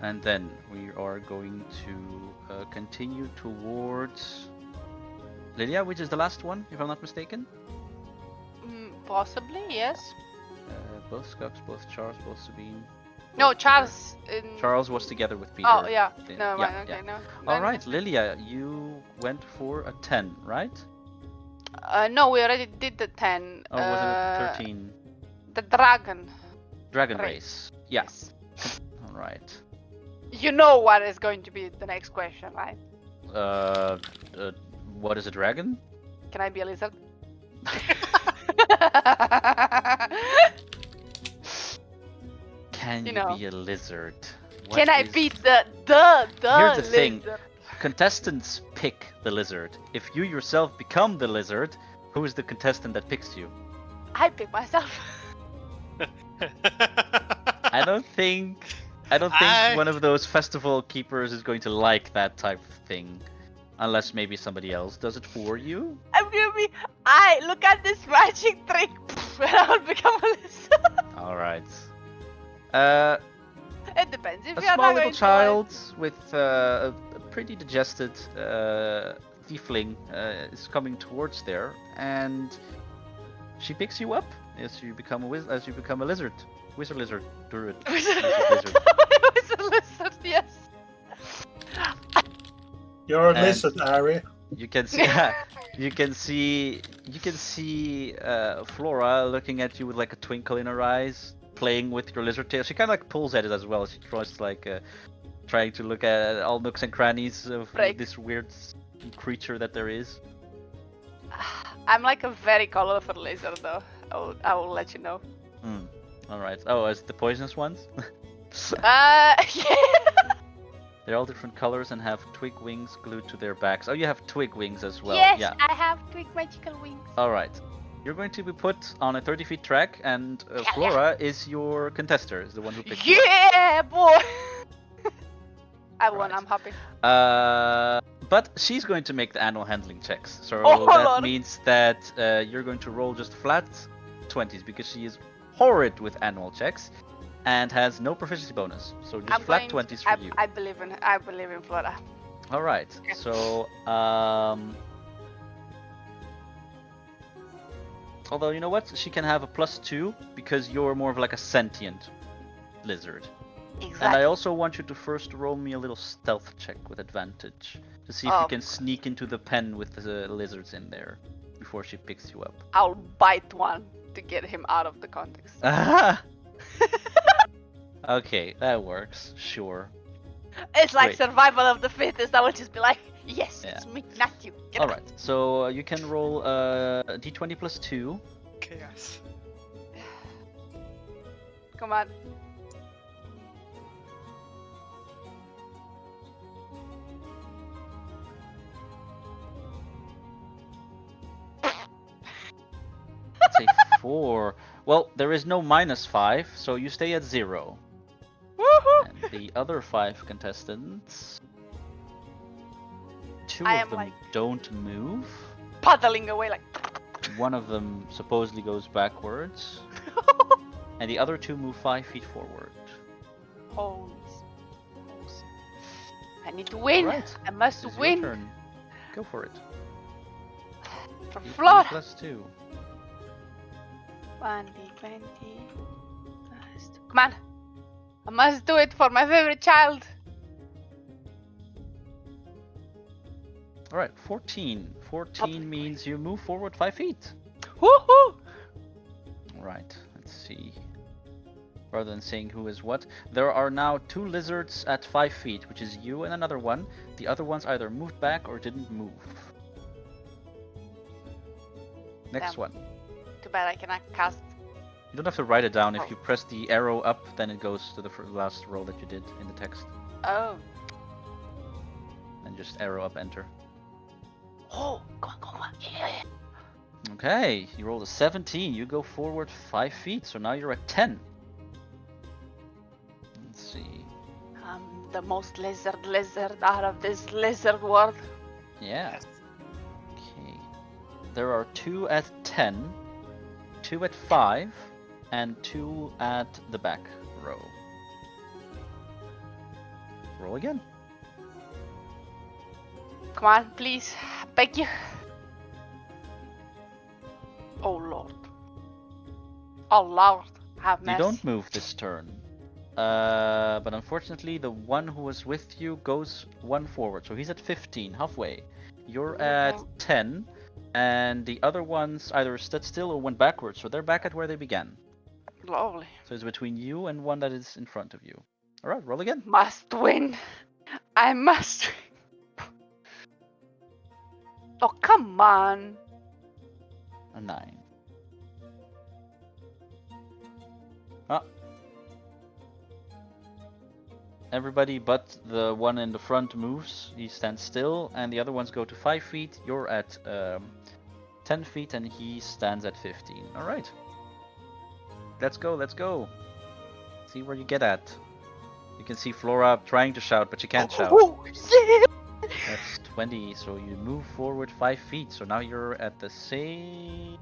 And then we are going to continue towards Lilia, which is the last one, if I'm not mistaken. Possibly, yes. Both Skux, both Charles, both Sabine. No, both Charles. Charles was together with Peter. Oh, yeah. Yeah, No, yeah, okay, no. All right, Lilia, you went for a 10, right? No, we already did the 10. Or was it a 13? The dragon. Dragon race. Yeah. Yes. All right. You know what is going to be the next question, right? What is a dragon? Can I be a lizard? Can you be a lizard? Can I be the Here's the lizard? thing. Contestants pick the lizard. If you yourself become the lizard, who is the contestant that picks you? I pick myself. I don't think one of those festival keepers is going to like that type of thing. Unless maybe somebody else does it for you. I'm gonna be. Look at this magic trick, and I'll become a lizard. All right. It depends. If A you're small not little going child with a pretty digested tiefling is coming towards there, and she picks you up as you become a lizard, wizard lizard, druid. Wizard lizard, yes. You're a lizard, Ari. You can see, you can see Flora looking at you with like a twinkle in her eyes, playing with your lizard tail. She kind of like pulls at it as well. She tries like trying to look at all nooks and crannies of this weird creature that there is. I'm like a very colorful lizard, though. I will let you know. All right. Oh, as the poisonous ones? Yeah. They're all different colors and have twig wings glued to their backs. Oh, you have twig wings as well. Yes, yeah. I have twig magical wings. All right. You're going to be put on a 30-feet track, and Flora is your contester, is the one who picked you up. Yeah, boy. I won. Right. I'm happy. But she's going to make the animal handling checks. So Oh, that Lord. means that you're going to roll just flat 20s because she is horrid with animal checks and has no proficiency bonus. So just flat 20s for you. I believe in Flora. All right. So although you know what, she can have a +2 because you're more of like a sentient lizard. Exactly. And I also want you to first roll me a little stealth check with advantage to see if you can sneak into the pen with the lizards in there before she picks you up. I'll bite one to get him out of the context. Okay, that works. Sure. It's like Great. survival of the fittest. I will just be like, yes, it's me, not you. Get All out. right. So you can roll a d20 +2. Chaos. Come on. That's a 4. Well, there is no -5, so you stay at 0. Woohoo! And the other 5 contestants, 2 I of am them like- don't move. Puddling away like. One of them supposedly goes backwards, and the other 2 move 5 feet forward. Holy smokes. I need to win. Alright, I must It's win. your turn. Go for it. For D20 Flora. +2. 1d20. Come on. I must do it for my favorite child. All right, 14. 14 means you move forward 5 feet. Woohoo! All right, let's see. Rather than saying who is what, there are now 2 lizards at 5 feet, which is you and another one. The other ones either moved back or didn't move. Next Damn. one. Too bad I cannot cast. You don't have to write it down. If you press the arrow up, then it goes to the last roll that you did in the text. Oh. And just arrow up, enter. Oh, come on. Yeah. Okay, you rolled a 17. You go forward 5 feet, so now you're at 10. Let's see. I'm the most lizard out of this lizard world. Yeah. Okay. There are 2 at 10, 2 at 5, and 2 at the back row. roll again. Come on, please. Beg you. Oh Lord. Oh Lord. Have mercy. You don't move this turn. But unfortunately, the one who was with you goes one forward. So he's at 15, halfway. You're at 10, and the other ones either stood still or went backwards. So they're back at where they began. Lovely. So it's between you and one that is in front of you. All right, roll again. Must win. I must. Oh, come on. A 9. Ah. Everybody but the one in the front moves. He stands still, and the other ones go to 5 feet. You're at 10 feet, and he stands at 15. All right. Let's go, let's go. See where you get at. You can see Flora trying to shout, but she can't shout. Oh, yeah. That's 20, so you move forward 5 feet. So now you're at the same...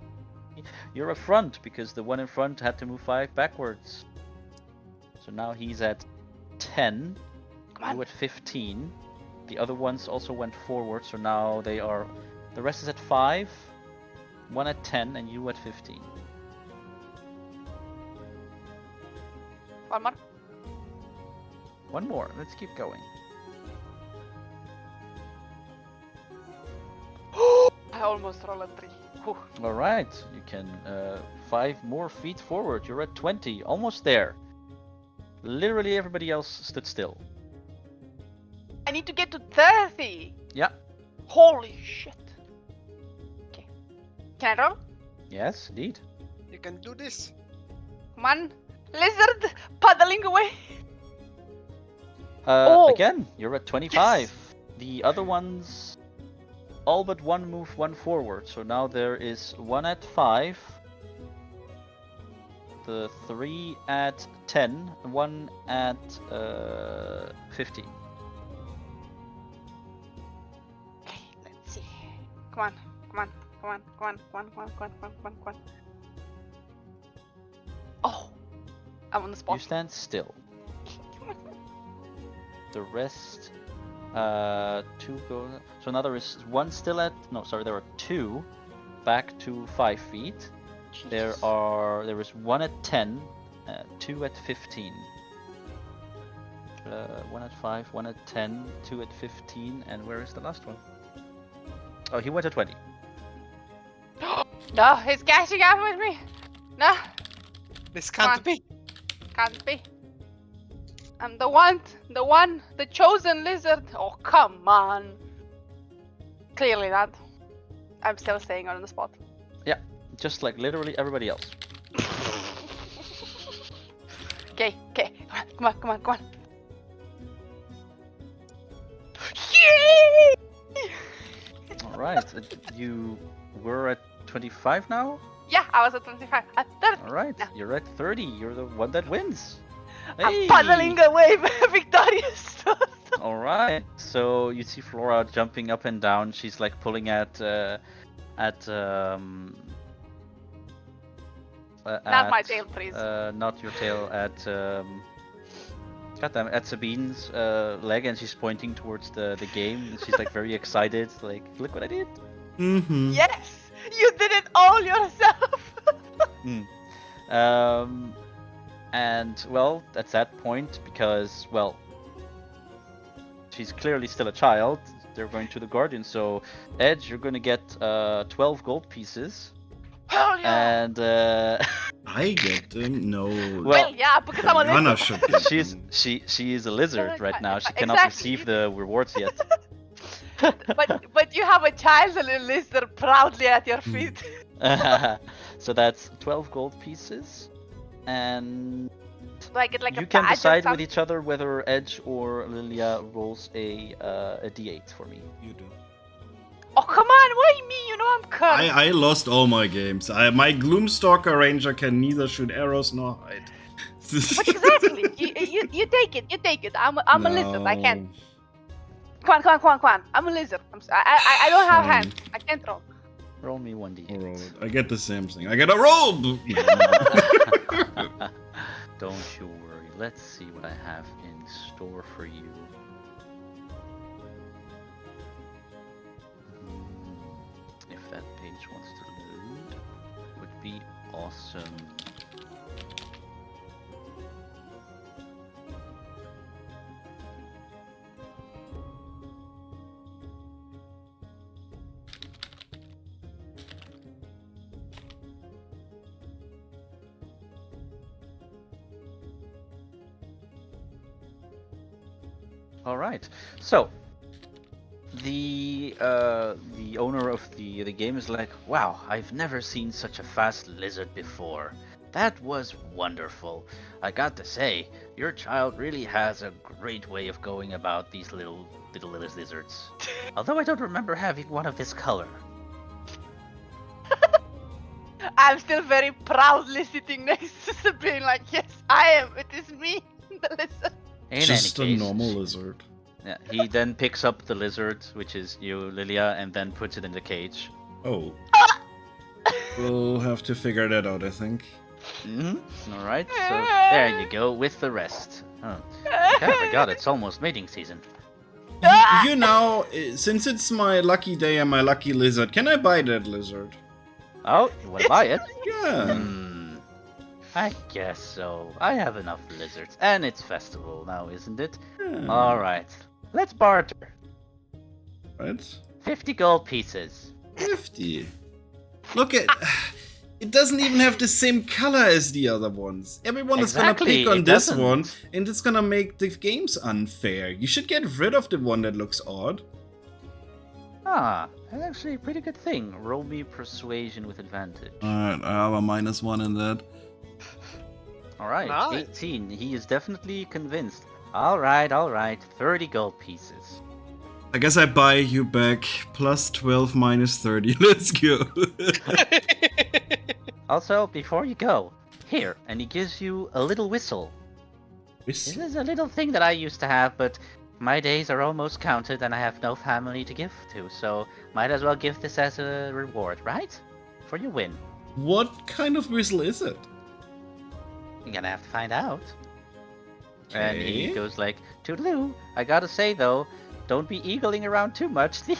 You're up front, because the one in front had to move 5 backwards. So now he's at 10. You at 15. The other ones also went forward, so now they are... The rest is at 5. One at 10, and you at 15. One more. One more. Let's keep going. I almost rolled a 3. Whew. All right. You can 5 more feet forward. You're at 20. Almost there. Literally everybody else stood still. I need to get to 30. Yeah. Holy shit. Okay. Can I roll? Yes, indeed. You can do this. Come on. Lizard paddling away. Oh. Again, you're at 25. Yes. The other ones, all but one move one forward. So now there is one at 5, the 3 at 10, one at 15. Okay, let's see. Come on, come on, come on, come on, come on, come on, come on, come on, come on. Oh, I'm on the spot. You stand still. The rest, 2 go. So now there is one still at. No, sorry, there are 2 back to 5 feet. Jesus. There is one at 10, 2 at 15. 1 at 5, 1 at 10, 2 at 15, and where is the last one? Oh, he went at 20. No, he's catching up with me. No, This can't be. can't be. I'm the one, the chosen lizard. Oh, come on. Clearly not. I'm still staying on the spot. Yeah, just like literally everybody else. Okay, okay. Come on, come on, come on. Yay! All right, you were at 25 now. Yeah, I was at 25. At 30. All right, No. you're at 30. You're the one that wins. I'm Hey! paddling away, victorious. All right. So you see Flora jumping up and down. She's like pulling at Not my tail, please. not your tail, goddamn, at Sabine's leg, and she's pointing towards the game. And she's like very excited, like, look what I did. Mm-hmm. Yes, you did it all yourself. And well, at that point, because well, she's clearly still a child. They're going to the Guardian. So Edge, you're going to get 12 gold pieces. Hell yeah. And I get them. No. Well, yeah, because I'm a Anna lizard. should get she's them. she is a lizard right now. She cannot Exactly. receive the rewards yet. But you have a child and a lizard proudly at your feet. So that's 12 gold pieces, and Do I get like you a can badge or decide with something? each other whether Edge or Lilia rolls a d8 for me. You do. Oh, come on, why me? You know I'm cursed. I lost all my games. My Gloomstalker Ranger can neither shoot arrows nor hide. But exactly. You take it. You take it. I'm a lizard. I can't. Come on. I'm a lizard. I don't have Fine. hands. I can't roll. Roll me 1d8. Roll it. I get the same thing. I get a roll! Don't you worry. Let's see what I have in store for you. that page wants to load, would be awesome. All right. So the owner of the game is like, wow, I've never seen such a fast lizard before. That was wonderful. I got to say, your child really has a great way of going about these little lizards. Although I don't remember having one of this color. I'm still very proudly sitting next to Sabine, like, yes, I am. It is me, the lizard. In Just any a case, normal lizard. yeah, he then picks up the lizard, which is you, Lilia, and then puts it in the cage. Oh. We'll have to figure that out, I think. All right. So there you go with the rest. Oh, I forgot it's almost mating season. You know, since it's my lucky day and my lucky lizard, can I buy that lizard? Oh, you want to buy it? Yeah. I guess so. I have enough lizards, and it's festival now, isn't it? Yeah. All right. Let's barter. Right. 50 gold pieces. 50. Look at... It doesn't even have the same color as the other ones. Everyone is gonna Exactly, pick on it this doesn't. one, and it's gonna make the games unfair. You should get rid of the one that looks odd. Ah, that's actually a pretty good thing. Roll me persuasion with advantage. Alright, I have a -1 in that. All right, Nice. 18. He is definitely convinced. All right. 30 gold pieces. I guess I buy you back +12 -30. Let's go. Also, before you go, here, and he gives you a little whistle. This is a little thing that I used to have, but my days are almost counted and I have no family to give to, so might as well give this as a reward, right? For your win. What kind of whistle is it? You're gonna have to find out. And he Okay. goes like, Toodaloo, I gotta say though, don't be eagling around too much. And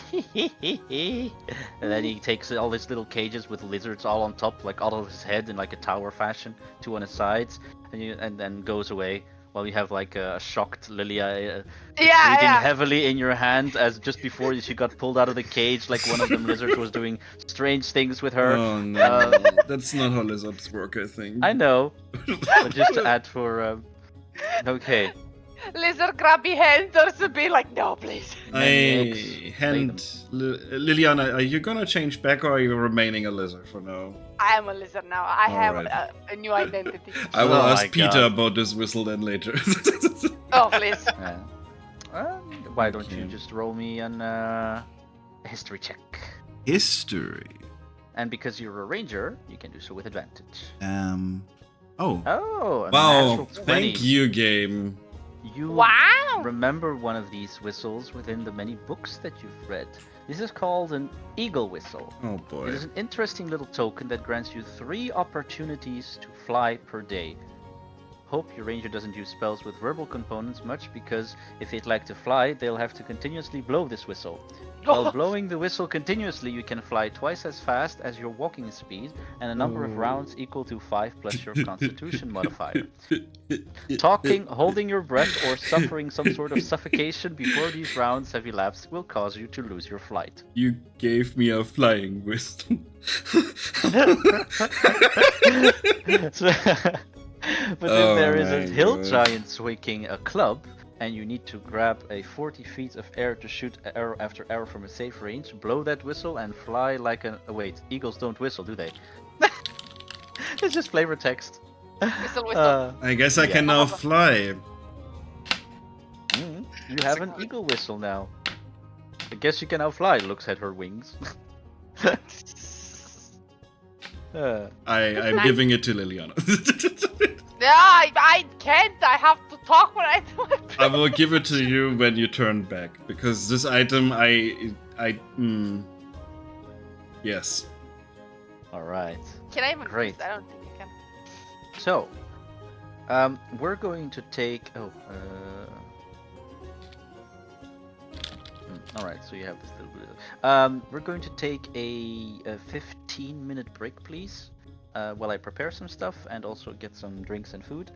then he takes all his little cages with lizards all on top, like all of his head in like a tower fashion, 2 on his sides, and then goes away. While you have like a shocked Lilia breathing heavily in your hand, as just before she got pulled out of the cage, like one of them lizards was doing strange things with her. Oh no, that's not how lizards work, I think. I know, but just to add for, okay. Lizard grabby hands or Sabine, like, no, please. I hand Liliana, are you gonna change back or are you remaining a lizard for now? I am a lizard now. I have Alright. a new identity. I will Oh my ask Peter God. about this whistle then later. Oh, please. Why don't you Okay. just roll me an history check? History. And because you're a ranger, you can do so with advantage. Oh. Oh, a Wow. natural 20. Thank you, game. You Wow. remember one of these whistles within the many books that you've read. This is called an eagle whistle. Oh It boy. is an interesting little token that grants you 3 opportunities to fly per day. Hope your ranger doesn't use spells with verbal components much, because if they'd like to fly, they'll have to continuously blow this whistle. While blowing the whistle continuously, you can fly twice as fast as your walking speed, and a number of rounds equal to 5 plus your constitution modifier. Talking, holding your breath, or suffering some sort of suffocation before these rounds have elapsed will cause you to lose your flight. You gave me a flying whistle. But then Oh there is a my hill God. giant swinging a club, and you need to grab a 40 feet of air to shoot arrow after arrow from a safe range, blow that whistle, and fly like a... Oh, wait, eagles don't whistle, do they? It's just flavor text. Whistle, whistle. I guess I Yeah. can now fly. You have an eagle whistle now. I guess you can now fly, looks at her wings. I'm giving it to Liliana. Yeah, I can't. I have to talk when I do it. I will give it to you when you turn back, because this item, yes. Alright. Can I even Great. use it? I don't think I can. So, we're going to take... All right, so you have this little bit. We're going to take a 15-minute break, please, while I prepare some stuff and also get some drinks and food.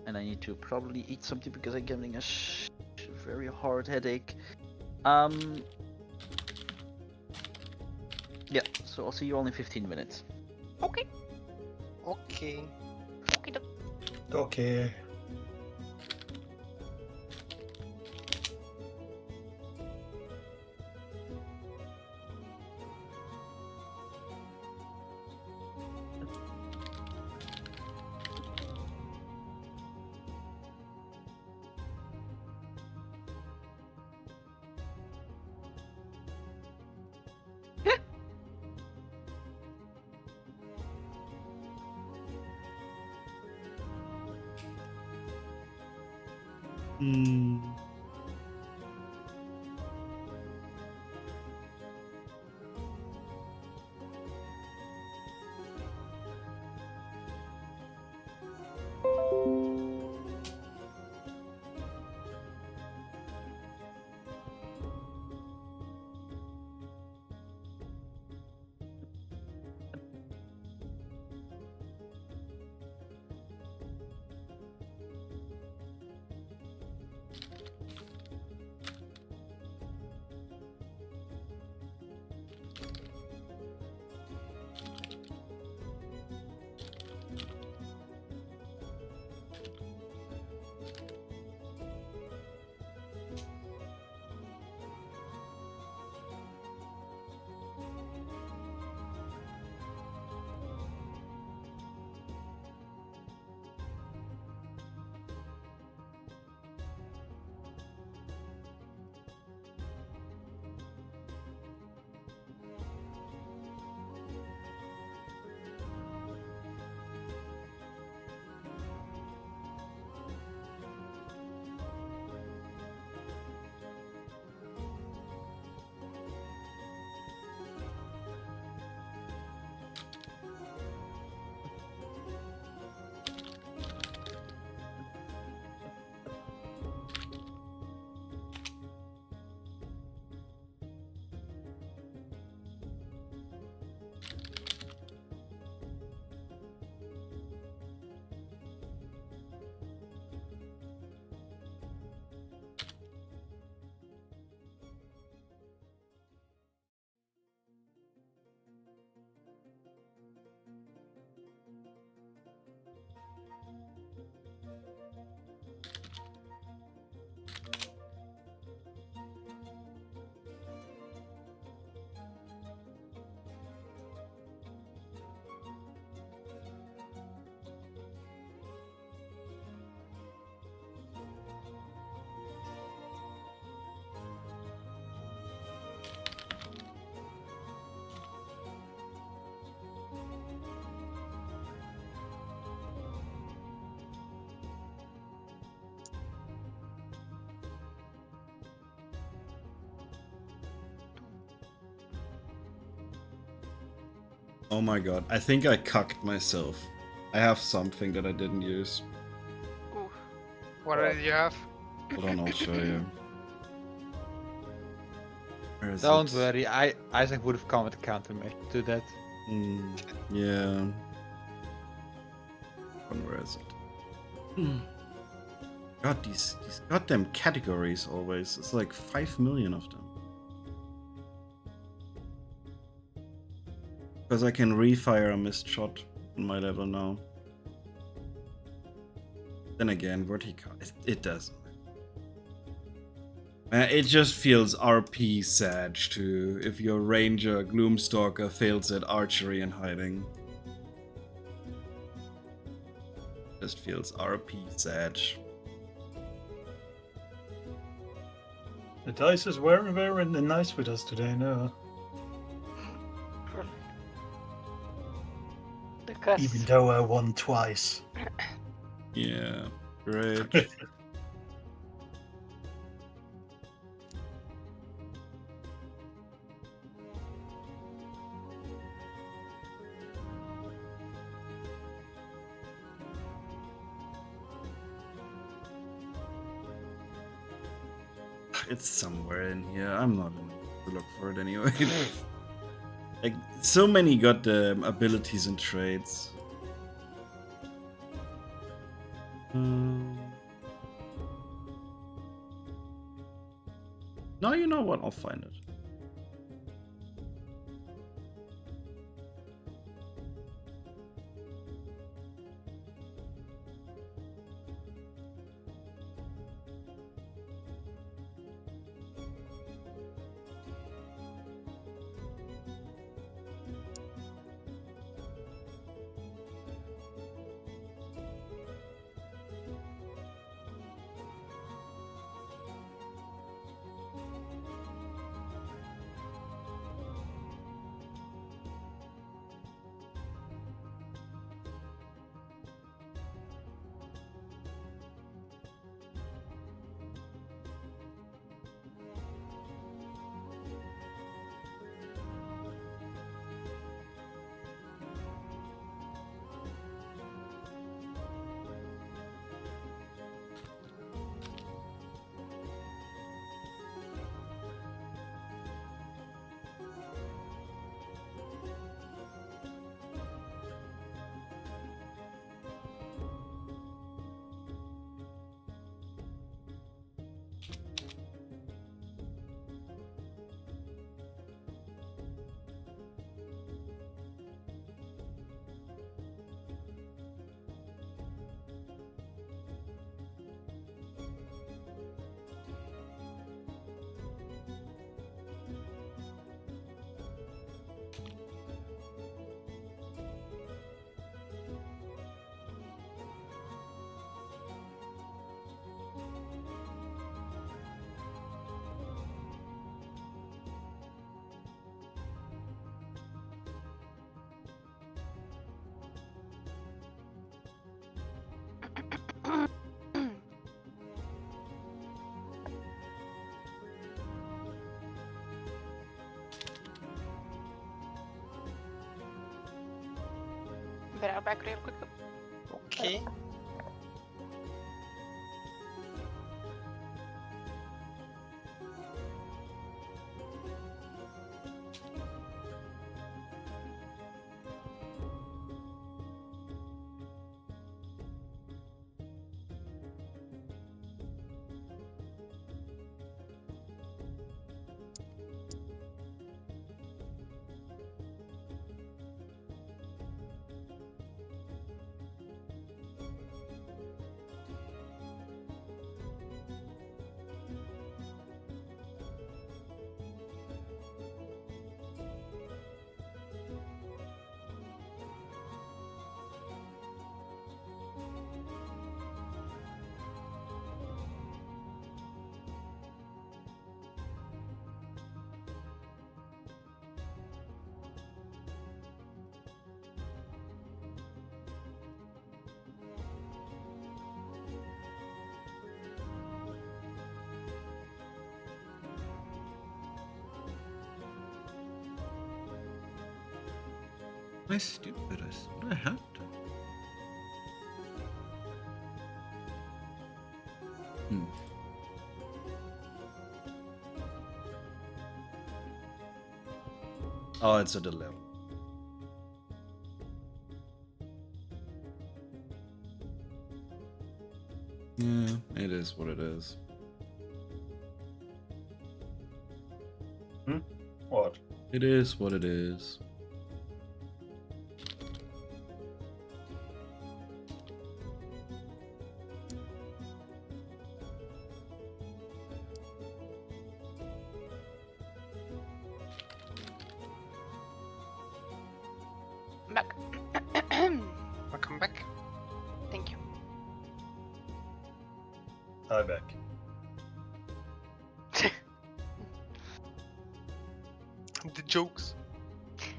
And I need to probably eat something because I'm getting a very hard headache. Yeah, so I'll see you all in 15 minutes. Okay. Okay. Okay. Okay. Hmm. Oh my god, I think I cucked myself. I have something that I didn't use. Oof. What did you have? Hold on, I'll show you. Where is Don't it? worry, Isaac would have come with a countermeasure to that. Yeah. Where is it? God, these goddamn categories always. It's like 5 million of them. Because I can refire a missed shot on my level now. Then again, vertical, it doesn't. It just feels RP sad too, if your ranger Gloomstalker fails at archery and hiding. Just feels RP sad. The dice is very nice with us today, no? The curse. Even though I won twice. Yeah, great. It's somewhere in here. I'm not in to look for it anyway. Like, so many got the abilities and traits. No, you know what? I'll find it. Be right back real quick. Okay. My stupid, I thought I had to. Oh, it's at 11. Yeah, it is what it is. What? It is what it is. Back. Welcome back. Thank you. Hi, back. The jokes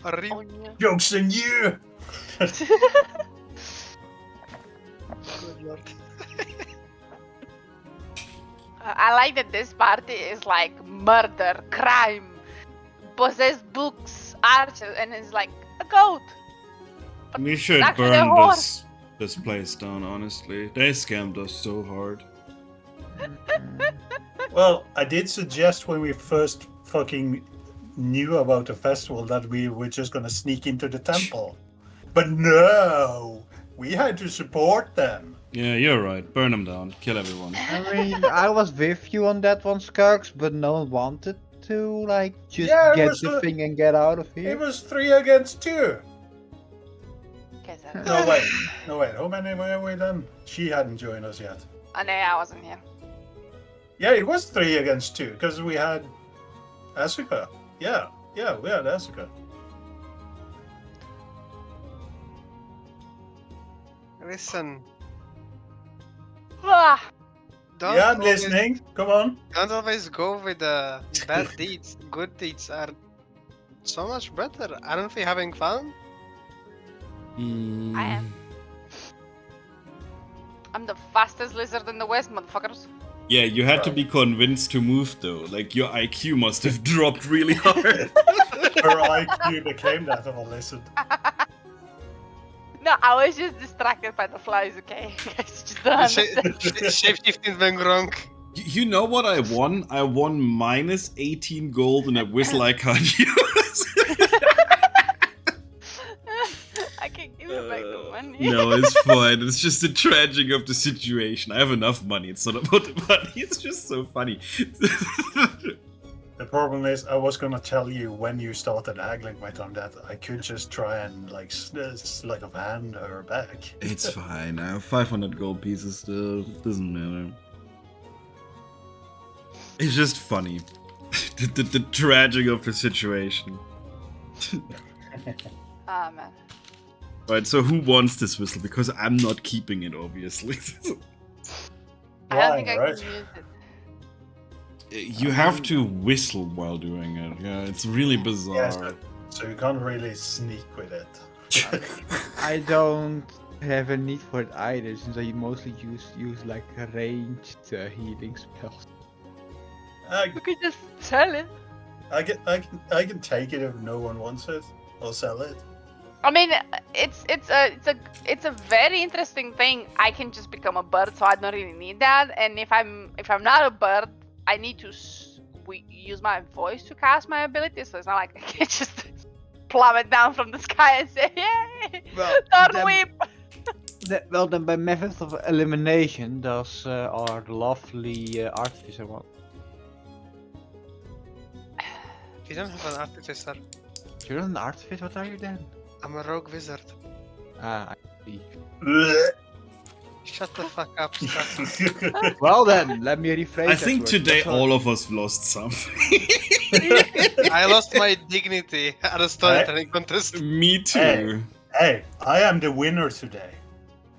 are real. Oh, yeah. Jokes in you! Good lord. I like that this party is like murder, crime, possessed books, archers, and it's like a goat. We should actually burn a horse. this place down, honestly. They scammed us so hard. Well, I did suggest when we first fucking knew about the festival that we were just gonna sneak into the temple. But no! We had to support them. Yeah, you're right. Burn them down. Kill everyone. I mean, I was with you on that one, Skurks, but no one wanted to, like, just Yeah, it get was the a- thing and get out of It here. was 3 against 2. Guess No, wait. How many were we then? She hadn't joined us yet. no, I wasn't here. Yeah, it was 3 against 2 because we had Asuka. Yeah, we had Asuka. Listen, Ah, don't Yeah, I'm always, listening. Come on. don't always go with the bad deeds. Good deeds are so much better. Aren't we having fun? I am. I'm the fastest lizard in the West, motherfuckers. Yeah, you had to be convinced to move though. Like your IQ must have dropped really hard. Her IQ became that of a lizard. No, I was just distracted by the flies, okay? Guys, just don't understand. Shapeshifting went wrong. You know what I won? I won minus 18 gold in a whistle I can't use. I can give you back the money. No, it's fine. It's just the tragic of the situation. I have enough money. It's not about the money. It's just so funny. The problem is, I was gonna tell you when you started haggling my time that I could just try and like sleight of hand her back. It's fine. I have 500 gold pieces still. Doesn't matter. It's just funny. the tragic of the situation. Ah, man. Right, so who wants this whistle? Because I'm not keeping it, obviously. I don't Why, think I right? can use it. You have to whistle while doing it. Yeah, it's really bizarre. Yeah, so you can't really sneak with it. I don't have a need for it either, since I mostly use like ranged healing spells. You could just sell it. I can take it if no one wants it. I'll sell it. I mean, it's a very interesting thing. I can just become a bird, so I don't really need that. And if I'm not a bird, I need to use my voice to cast my ability. So it's not like I can just plummet down from the sky and say, "Yay, Well, Thorn then- whip!" Well, then by method of elimination does our lovely artificer want. You don't have an artificer. You're not an artificer, what are you then? I'm a rogue wizard. Ah, I see. Shut the fuck up, Scott. Well then, let me rephrase I that think word. today That's all. all of us lost something. I lost my dignity at a storytelling contest. Me too. Hey, I am the winner today.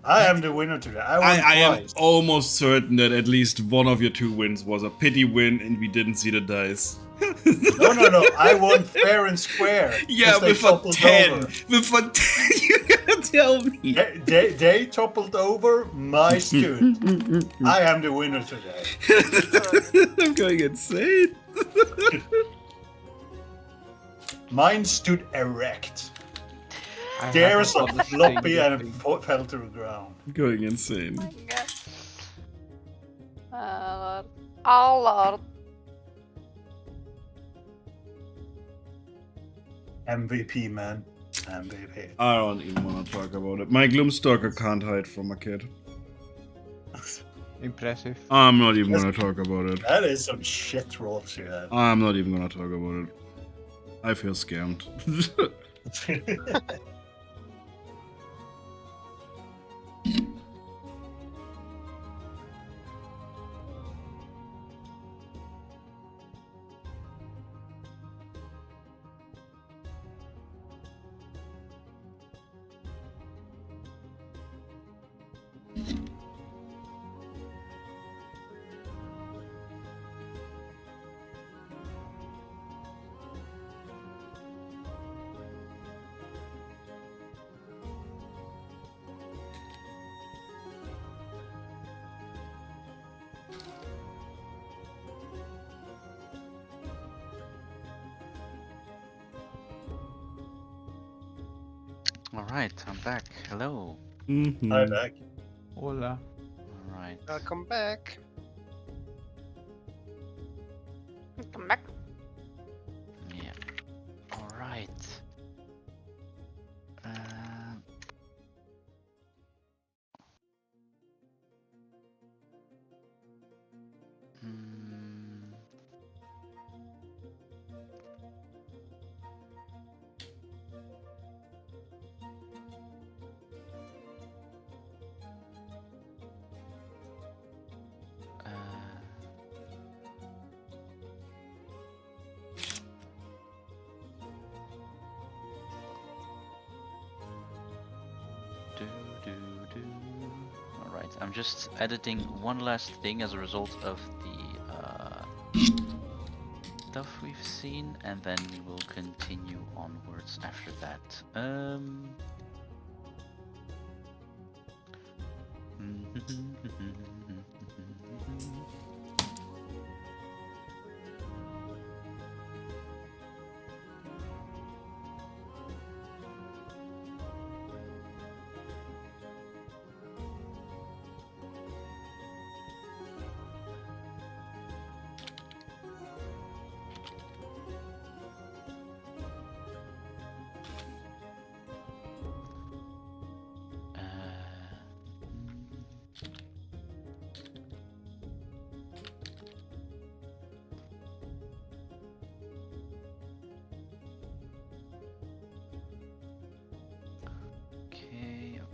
I won I am twice. almost certain that at least one of your 2 wins was a pity win and we didn't see the dice. No. I won fair and square. Yeah, 'cause they with a toppled 10. over. With a 10, you gotta tell me. They toppled over my stood. I am the winner today. I'm going insane. Mine stood erect. I Theirs haven't are got the floppy thing, and fell to the ground. Going insane. Lord. Oh Lord. MVP, man. MVP. I don't even want to talk about it. My Gloomstalker can't hide from a kid. Impressive. I'm not even gonna talk about it. That is some shit rolls you had. I'm not even gonna talk about it. I feel scammed. Alright, I'm back. Hello. Mhm. Hi, back. Hola. Alright. Welcome back. Alright, I'm just editing one last thing as a result of the stuff we've seen, and then we will continue onwards after that.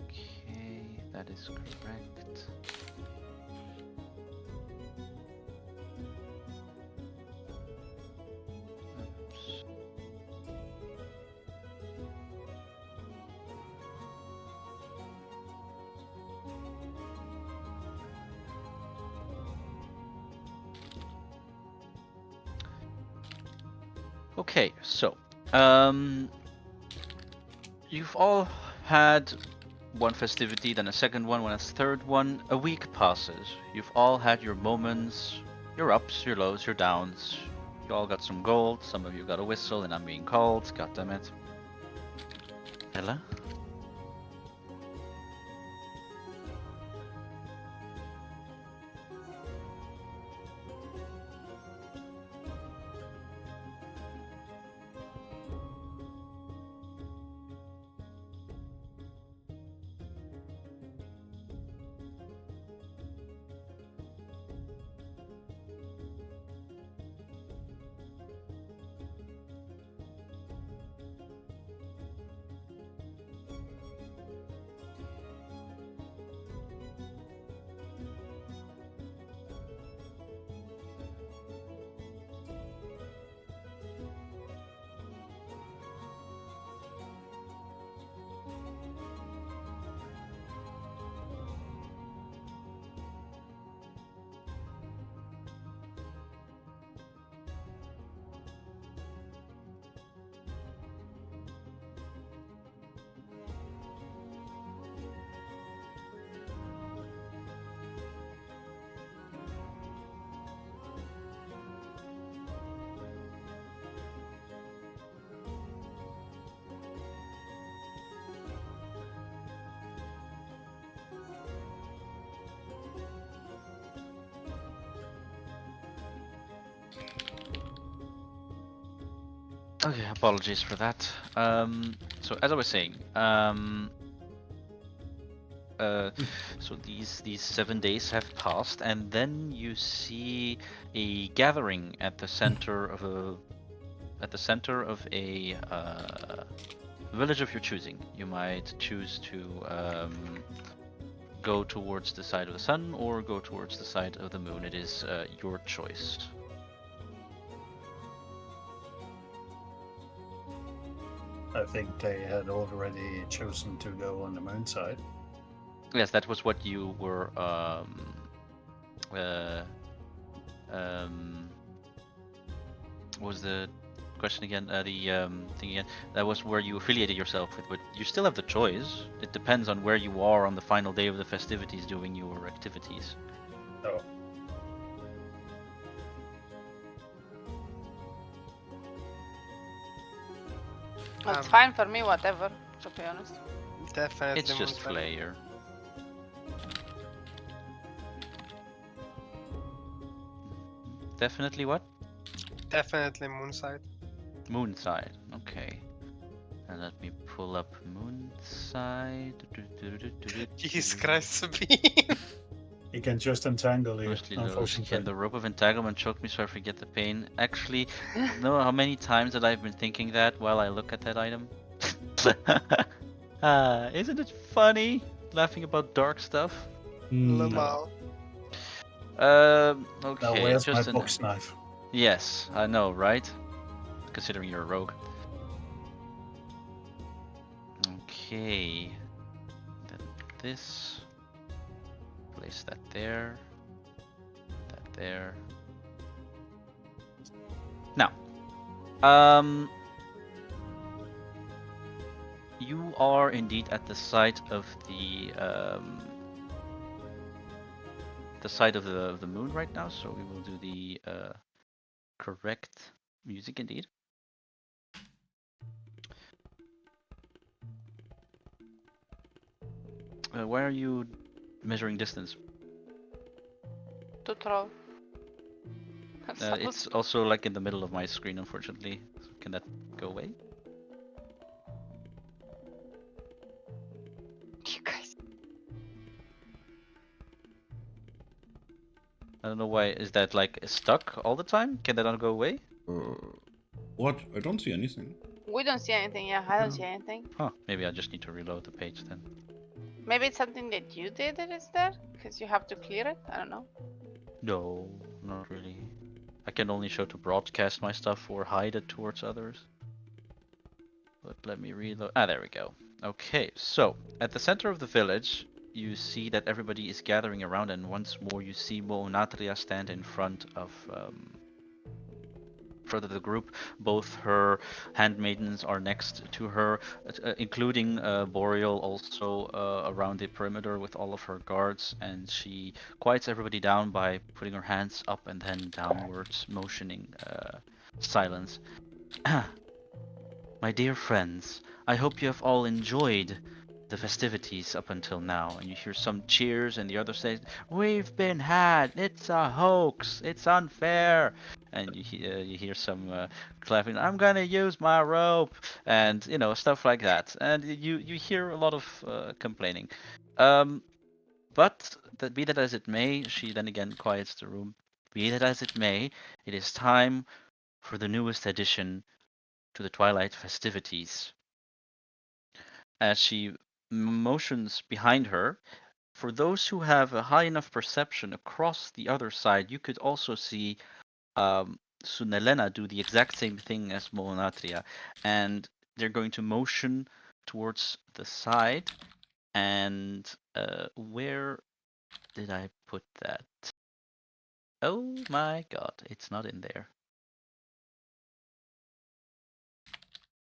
Okay, that is correct. Oops. Okay, so you've all had one festivity, then a second one, a third one. A week passes. You've all had your moments, your ups, your lows, your downs. You all got some gold. Some of you got a whistle, and I'm being called. God damn it. Ella? Okay, apologies for that. So as I was saying, so these 7 days have passed, and then you see a gathering at the center of a village of your choosing. You might choose to go towards the side of the sun or go towards the side of the moon. It is your choice. I think they had already chosen to go on the moon side. Yes, that was what you were. What was the question again? The thing again. That was where you affiliated yourself with, but you still have the choice. It depends on where you are on the final day of the festivities doing your activities. Oh. Well, it's fine for me, whatever, to be honest. Definitely. It's just Moonlight. Flayer. Definitely what? Definitely Moonside. Moonside. Okay. And let me pull up Moonside. Jesus Christ, Sabine. He can just entangle you, Mostly lows. unfortunately. Can the rope of entanglement choke me so I forget the pain? Actually, know how many times that I've been thinking that while I look at that item? Isn't it funny? Laughing about dark stuff? Lamau. Now Okay, where's my just an... box knife? Yes, I know, right? Considering you're a rogue. Okay. Then this. Place that there. That there. Now, you are indeed at the site of the moon right now. So we will do the correct music indeed. Where are you measuring distance? To throw. It's also like in the middle of my screen, unfortunately. So can that go away? You guys. I don't know why. Is that like stuck all the time? Can that not go away? What? I don't see anything. We don't see anything. Yeah, I don't No. see anything. Huh. Maybe I just need to reload the page then. Maybe it's something that you did that is there, because you have to clear it. I don't know. No, not really. I can only show to broadcast my stuff or hide it towards others. But let me reload. Ah, there we go. Okay, so at the center of the village, you see that everybody is gathering around, and once more you see Moonatria stand in front of the group. Both her handmaidens are next to her, including Boreal, also around the perimeter with all of her guards, and she quiets everybody down by putting her hands up and then downwards, motioning silence. My dear friends, I hope you have all enjoyed the festivities up until now. And you hear some cheers, and the other says, "We've been had. It's a hoax. It's unfair." And you hear some clapping. "I'm gonna use my rope," and stuff like that. And you hear a lot of complaining. But be that as it may, she then again quiets the room. Be that as it may, it is time for the newest addition to the Twilight festivities. As she motions behind her, for those who have a high enough perception across the other side, you could also see Sunelena do the exact same thing as Moonatria, and they're going to motion towards the side. And where did I put that? Oh my god, it's not in there.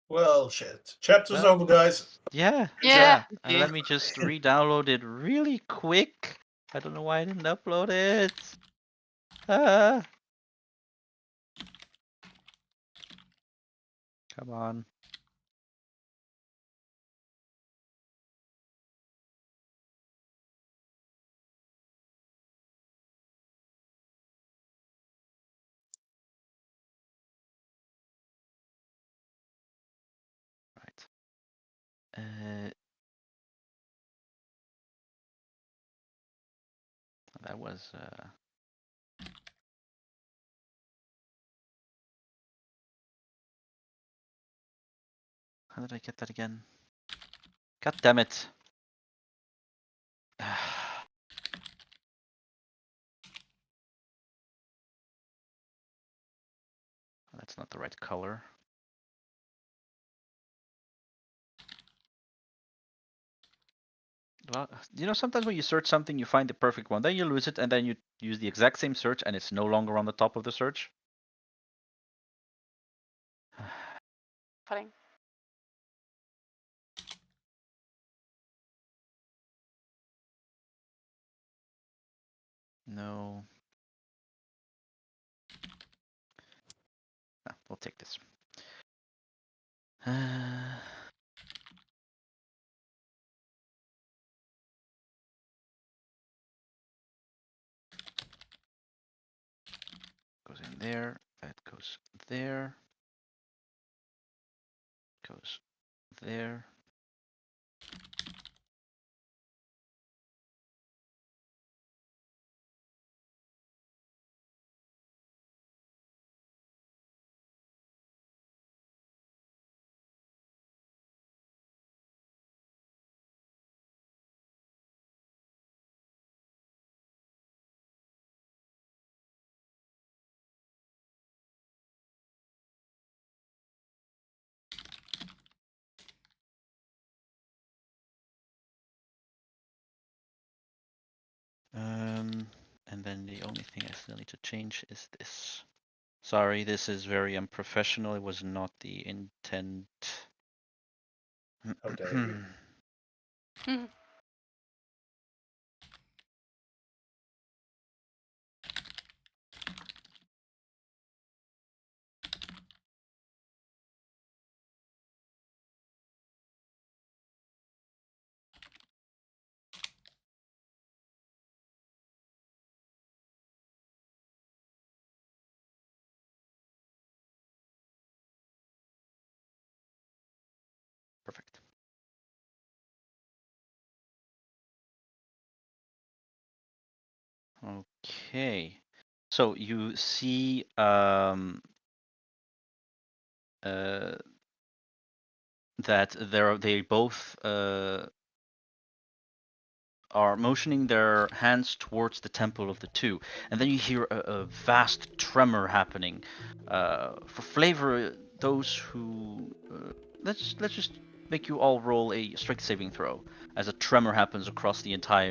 Well, shit. Chapter's Well, over, guys. Yeah. Yeah. Let me just re-download it really quick. I don't know why I didn't upload it. Ah. Come on. Right. That was how did I get that again? God damn it. That's not the right color. Well, sometimes when you search something, you find the perfect one, then you lose it, and then you use the exact same search, and it's no longer on the top of the search. Fine. No. Ah, we'll take this. Goes in there. That goes there. Goes there. And then the only thing I still need to change is this. Sorry, this is very unprofessional. It was not the intent. How dare you. Perfect. Okay. So you see that they both are motioning their hands towards the temple of the two, and then you hear a vast tremor happening. For flavor, those who let's just make you all roll a strength saving throw as a tremor happens across the entirety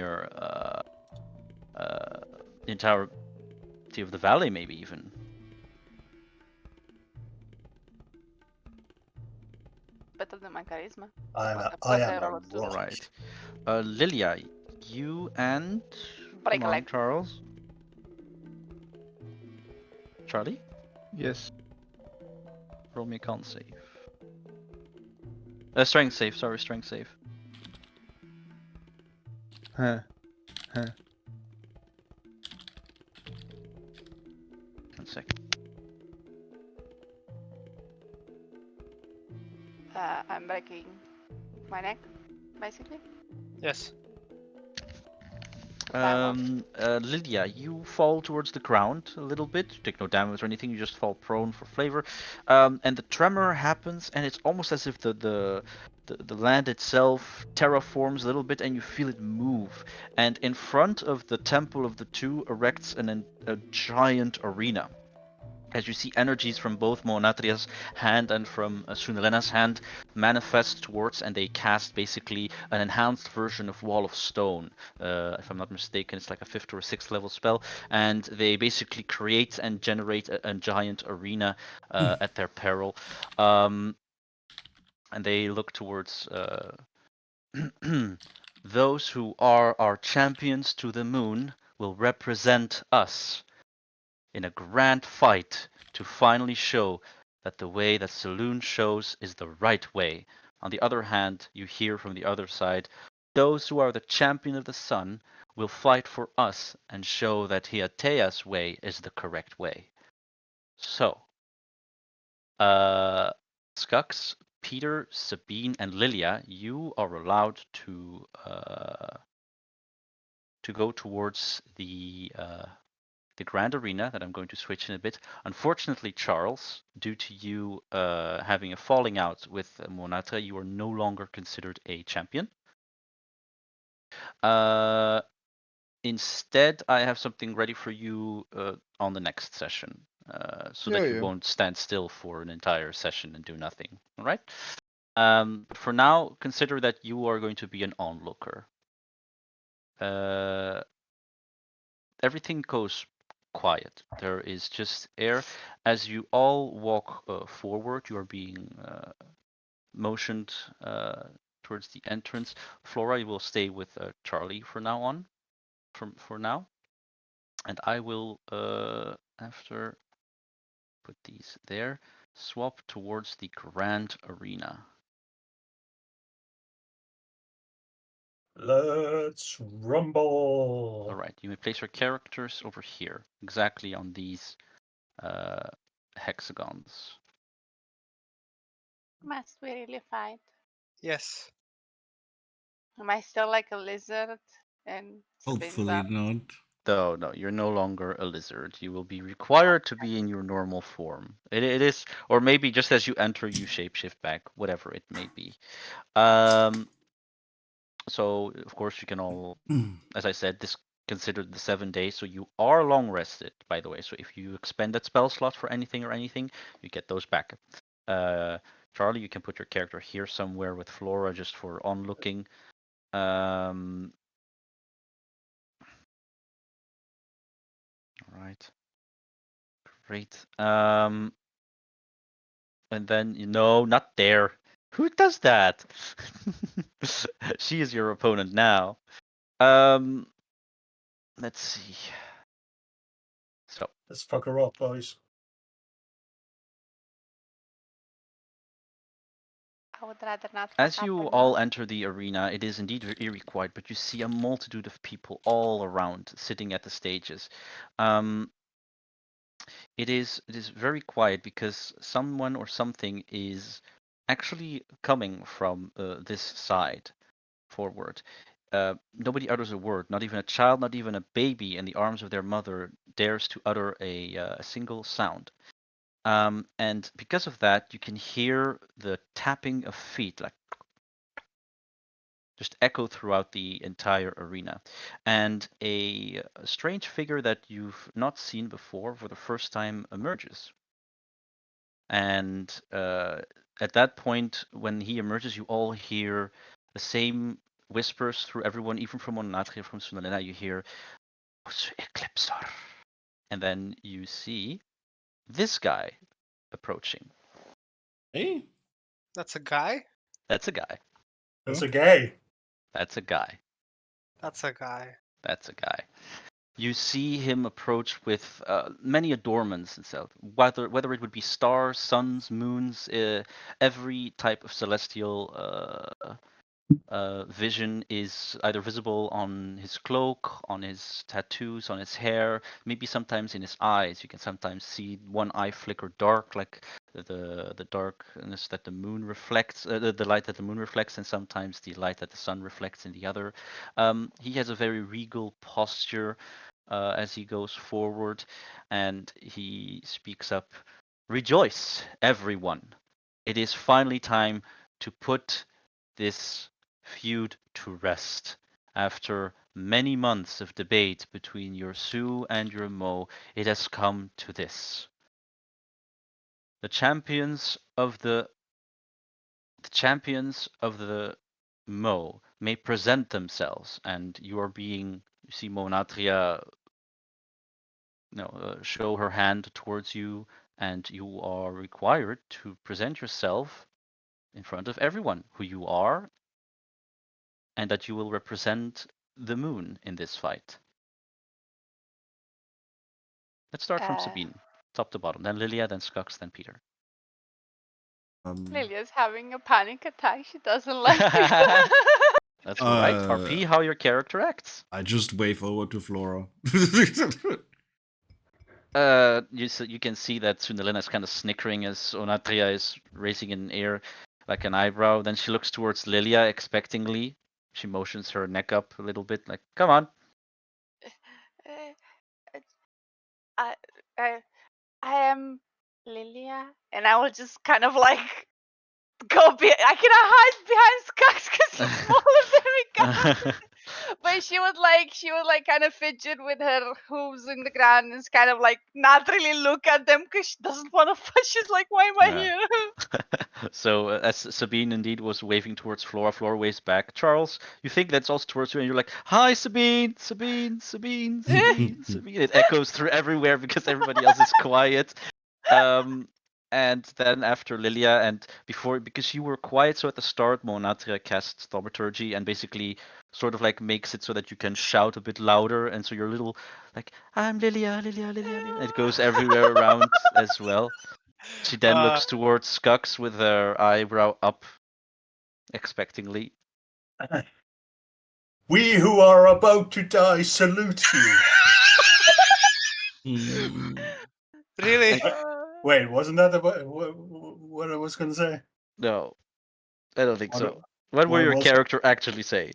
of the valley, maybe even. Better than my charisma. I Plus am I a roll a 2. rock. All right, Lilia, you and Break come a on, leg. Charles, Charlie, Yes. roll me a con save. Strength save. Sorry, strength save. Huh. Huh. 1 second. I'm breaking my neck, basically. Yes. Lydia, you fall towards the ground a little bit. You take no damage or anything. You just fall prone for flavor. And the tremor happens, and it's almost as if the land itself terraforms a little bit, and you feel it move. And in front of the temple of the two erects a giant arena. As you see energies from both Monatria's hand and from Sunelena's hand manifest towards, and they cast basically an enhanced version of Wall of Stone. If I'm not mistaken, it's like a 5th or a 6th level spell, and they basically create and generate a giant arena at their peril. And they look towards those who are our champions to the moon will represent us in a grand fight to finally show that the way that Saloon shows is the right way. On the other hand, you hear from the other side, those who are the champion of the sun will fight for us and show that Hiatea's way is the correct way. So, Skux, Peter, Sabine, and Lilia, you are allowed to go towards the grand arena that I'm going to switch in a bit. Unfortunately, Charles, due to you having a falling out with Monatra, you are no longer considered a champion. Instead, I have something ready for you on the next session, so that you won't stand still for an entire session and do nothing. All right. But for now, consider that you are going to be an onlooker. Everything goes quiet. There is just air. As you all walk forward, you are being motioned towards the entrance. Flora, you will stay with Charlie for now on. For now, and I will after put these there. Swap towards the grand arena. Let's rumble. All right, you may place your characters over here, exactly on these hexagons. Must we really fight? Yes. Am I still like a lizard? And Hopefully not. No, you're no longer a lizard. You will be required to be in your normal form. It is, or maybe just as you enter, you shapeshift back, whatever it may be. So of course you can all, as I said, this considered the 7 days, so you are long rested, by the way. So if you expend that spell slot for anything, you get those back. Charlie, you can put your character here somewhere with Flora just for onlooking. All right. Great. And then not there. Who does that? She is your opponent now. Let's see. So Let's fuck her up, boys. I would rather not. as fuck up you her all now. enter the arena, it is indeed eerie quiet, but you see a multitude of people all around, sitting at the stages. Um, it is very quiet because someone or something is actually coming from this side forward. Nobody utters a word, not even a child, not even a baby in the arms of their mother dares to utter a single sound. And because of that, you can hear the tapping of feet, like just echo throughout the entire arena. And a strange figure that you've not seen before for the first time emerges. And at that point, when he emerges, you all hear the same whispers through everyone, even from Monatria, from Sunalena. You hear Eclipsor. And then you see this guy approaching. Hey, That's a guy? That's a guy. That's a gay. That's a guy. That's a guy. That's a guy. You see him approach with many adornments itself, whether it would be stars, suns, moons, every type of celestial vision is either visible on his cloak, on his tattoos, on his hair, maybe sometimes in his eyes. You can sometimes see one eye flicker dark, like the darkness that the moon reflects, the light that the moon reflects, and sometimes the light that the sun reflects in the other. He has a very regal posture as he goes forward, and he speaks up. Rejoice, everyone! It is finally time to put this feud to rest. After many months of debate between your Su and your Mo, it has come to this. The champions of the Mo may present themselves, and you see Monatria show her hand towards you, and you are required to present yourself in front of everyone who you are, and that you will represent the moon in this fight. Let's start from Uh, Sabine, top to bottom, then Lilia, then Skux, then Peter. Lilia's having a panic attack. She doesn't like it. That's all right. Uh, RP, how your character acts. I just wave over to Flora. You can see that Sundelena is kind of snickering as Onatria is raising in air like an eyebrow. Then she looks towards Lilia expectingly. She motions her neck up a little bit, like, come on. I, I, I am Lilia, and I will just kind of like go be. I cannot hide behind Skux because he's smaller than me. God. But she would like kind of fidget with her hooves in the ground and kind of like not really look at them because she doesn't want to fight. She's like, why am I Yeah. here? So as Sabine indeed was waving towards Flora, Flora waves back. Charles, you think that's also towards you, and you're like, "Hi, Sabine, Sabine, Sabine, Sabine, Sabine." It echoes through everywhere because everybody else is quiet. And then after Lilia, and because you were quiet, so at the start, Monatria casts Thaumaturgy and basically sort of like makes it so that you can shout a bit louder, and so you're a little like, "I'm Lilia, Lilia, Lilia, Lilia." It goes everywhere around as well. She then looks towards Skux with her eyebrow up expectingly. We who are about to die salute you. Really? Wait, wasn't that what I was going to say? No, I don't think What, so. What will what your was character actually say?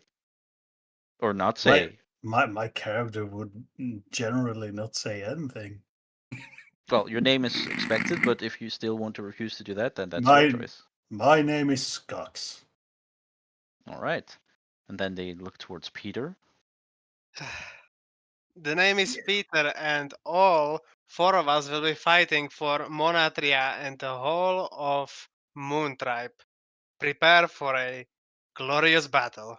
Or not my, say? my character would generally not say anything. Well, your name is expected, but if you still want to refuse to do that, then that's your My choice. my name is Skux. All right. And then they look towards Peter. The name is Peter, and all four of us will be fighting for Monatria and the whole of Moon Tribe. Prepare for a glorious battle.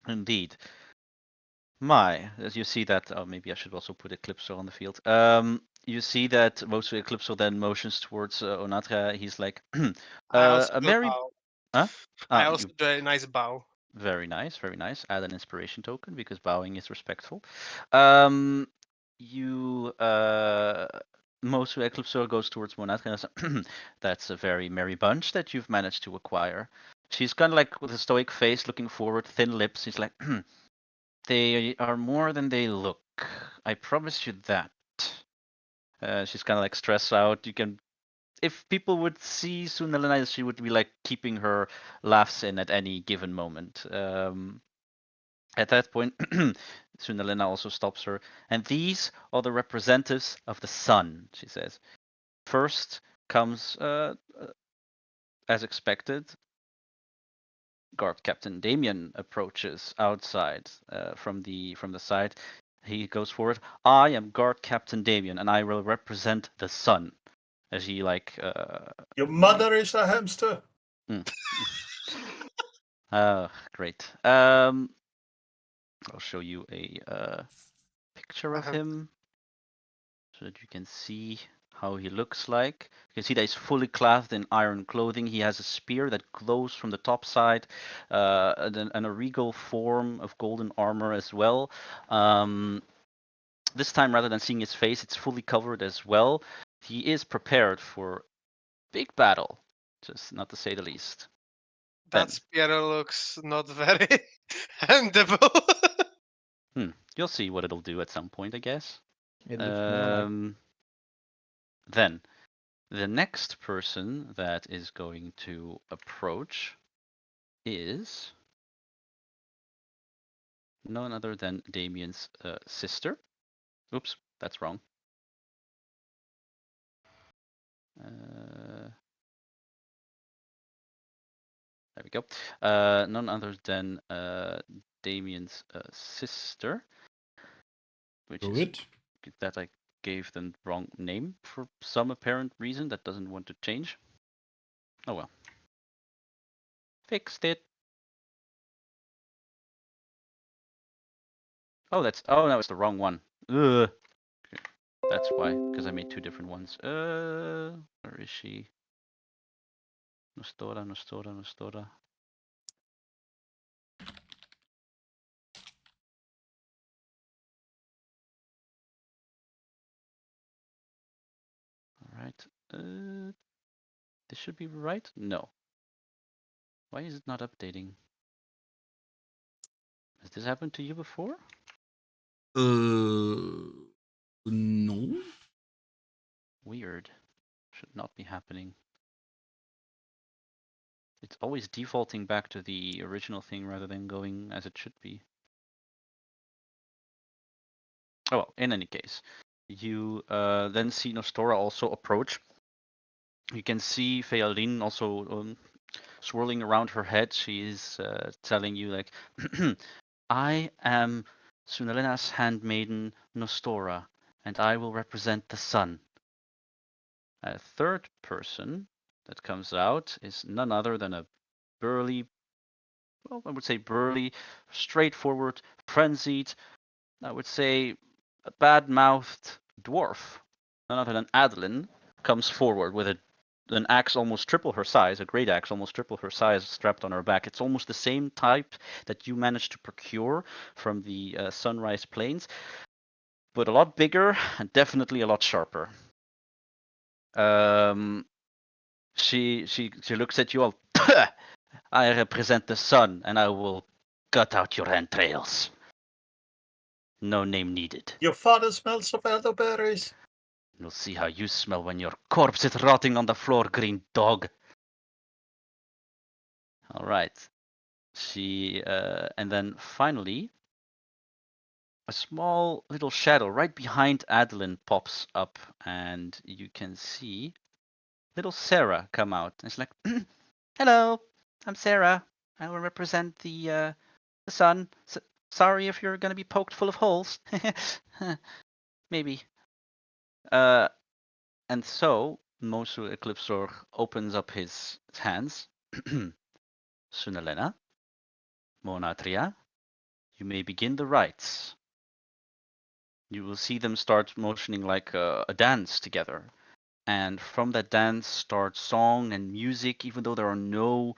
Indeed. As you see that, oh, maybe I should also put Eclipso on the field. You see that Mosu Eclipso then motions towards Onatra. He's like, I also a do a merry, bow. huh? I Ah, also you do a nice bow. very nice, very nice. Add an inspiration token because bowing is respectful. You Mosu Eclipso goes towards Monatra and says, that's a very merry bunch that you've managed to acquire. She's kind of like with a stoic face, looking forward, thin lips. She's like, they are more than they look. I promise you that. She's kind of like stressed out. You can, if people would see Sunalena, she would be like keeping her laughs in at any given moment. At that point, Sunalena also stops her. And these are the representatives of the sun, she says. First comes, as expected, Guard Captain Damien approaches outside from the side. He goes forward. I am Guard Captain Damien, and I will represent the sun. As he like. Your mother is a hamster. Great. I'll show you a picture of Uh-huh. him so that you can see how he looks like. You can see that he's fully clothed in iron clothing. He has a spear that glows from the top side, and a regal form of golden armor as well. This time, rather than seeing his face, it's fully covered as well. He is prepared for big battle, just not to say the least. That Ben. spear looks not very handable. You'll see what it'll do at some point, I guess. It looks more like Then, the next person that is going to approach is none other than Damien's sister. Oops, that's wrong. There we go. None other than Damien's sister, which is Good. that I gave them the wrong name for some apparent reason that doesn't want to change. Oh well. Fixed it. Oh, no, it's the wrong one. Ugh. Okay. That's why, because I made two different ones. Where is she? Nostora. All right. This should be right. No. Why is it not updating? Has this happened to you before? No. Weird. Should not be happening. It's always defaulting back to the original thing rather than going as it should be. Oh well, in any case, you then see Nostora also approach. You can see Fealin also swirling around her head. She is telling you like, I am Sunalena's handmaiden Nostora, and I will represent the sun. A third person that comes out is none other than a burly, well, I would say burly, straightforward, frenzied, I would say a bad-mouthed dwarf. None other than Adeline comes forward with an axe almost triple her size, a great axe almost triple her size, strapped on her back. It's almost the same type that you managed to procure from the Sunrise Plains, but a lot bigger and definitely a lot sharper. She looks at you all. I represent the sun, and I will cut out your entrails. No name needed. Your father smells of elderberries. You'll see how you smell when your corpse is rotting on the floor, green dog. All right. And then finally, a small little shadow right behind Adeline pops up, and you can see little Sarah come out. And it's like, hello, I'm Sarah. I will represent the sun. Sorry if you're gonna be poked full of holes. Maybe. And so Mosu Eclipsor opens up his hands. Sunalena, Monatria, you may begin the rites. You will see them start motioning like a dance together. And from that dance starts song and music, even though there are no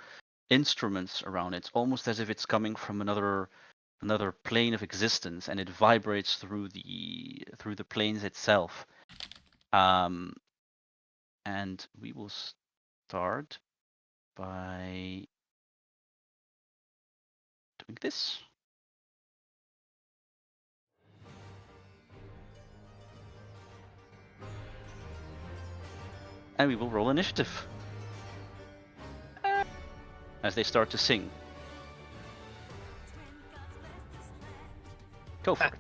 instruments around it. It's almost as if it's coming from another plane of existence, and it vibrates through the planes itself. And we will start by doing this. And we will roll initiative as they start to sing. Go for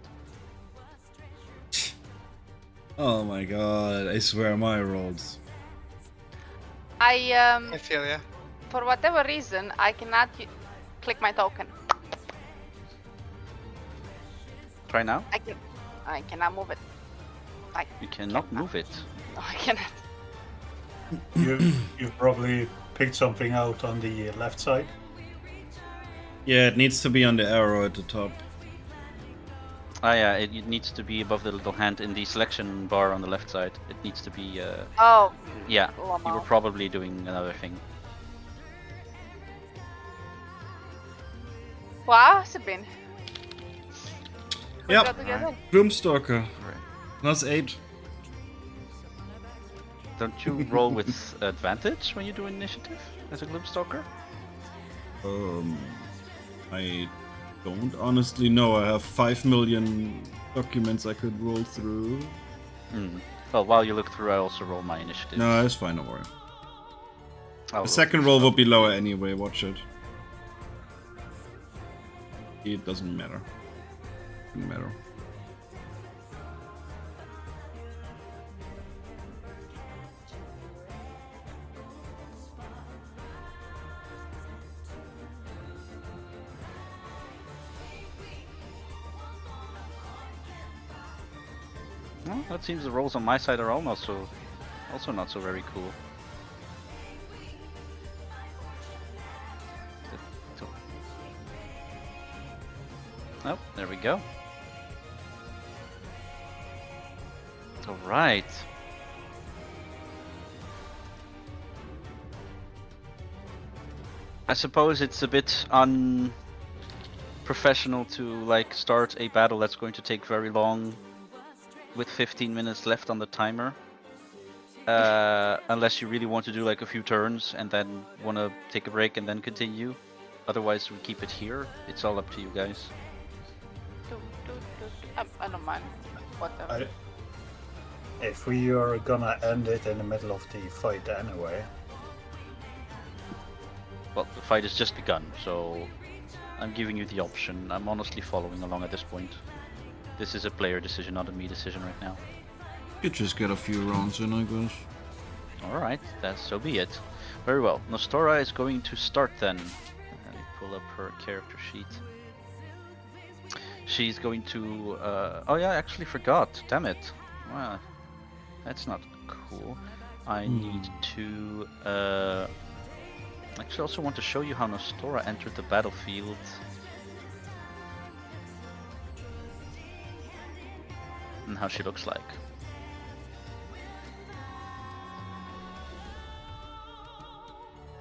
it. Oh my god, I swear my rolls. I feel ya. For whatever reason, I cannot click my token. Try now. I cannot move it. You cannot move it. No, I cannot. You've probably picked something out on the left side. Yeah, it needs to be on the arrow at the top. Ah, yeah, it needs to be above the little hand in the selection bar on the left side. It needs to be. Oh. Yeah, you were Lama. probably doing another thing. Wow, has it been? We Yep. got together. Gloomstalker. Right. Plus 8. Don't you roll with advantage when you do initiative as a Gloomstalker? I don't honestly know. I have 5 million documents I could roll through. Well, while you look through, I also roll my initiative. No, it's fine, don't worry. I'll The roll second this roll up. will be lower anyway, watch it. It doesn't matter. Doesn't matter. Well, that seems the rolls on my side are also not so very cool. Oh, there we go. All right. I suppose it's a bit unprofessional to like start a battle that's going to take very long with 15 minutes left on the timer. Unless you really want to do like a few turns and then want to take a break and then continue. Otherwise, we keep it here. It's all up to you guys. I don't mind. Whatever. If we are gonna end it in the middle of the fight anyway. Well, the fight has just begun, so I'm giving you the option. I'm honestly following along at this point. This is a player decision, not a me decision right now. You just get a few rounds in, I guess. Alright, so be it. Very well. Nostora is going to start then. Let me pull up her character sheet. She's going to... oh yeah, I actually forgot. Damn it. Wow. That's not cool. I need to... Actually, I also want to show you how Nostora entered the battlefield. And how she looks like.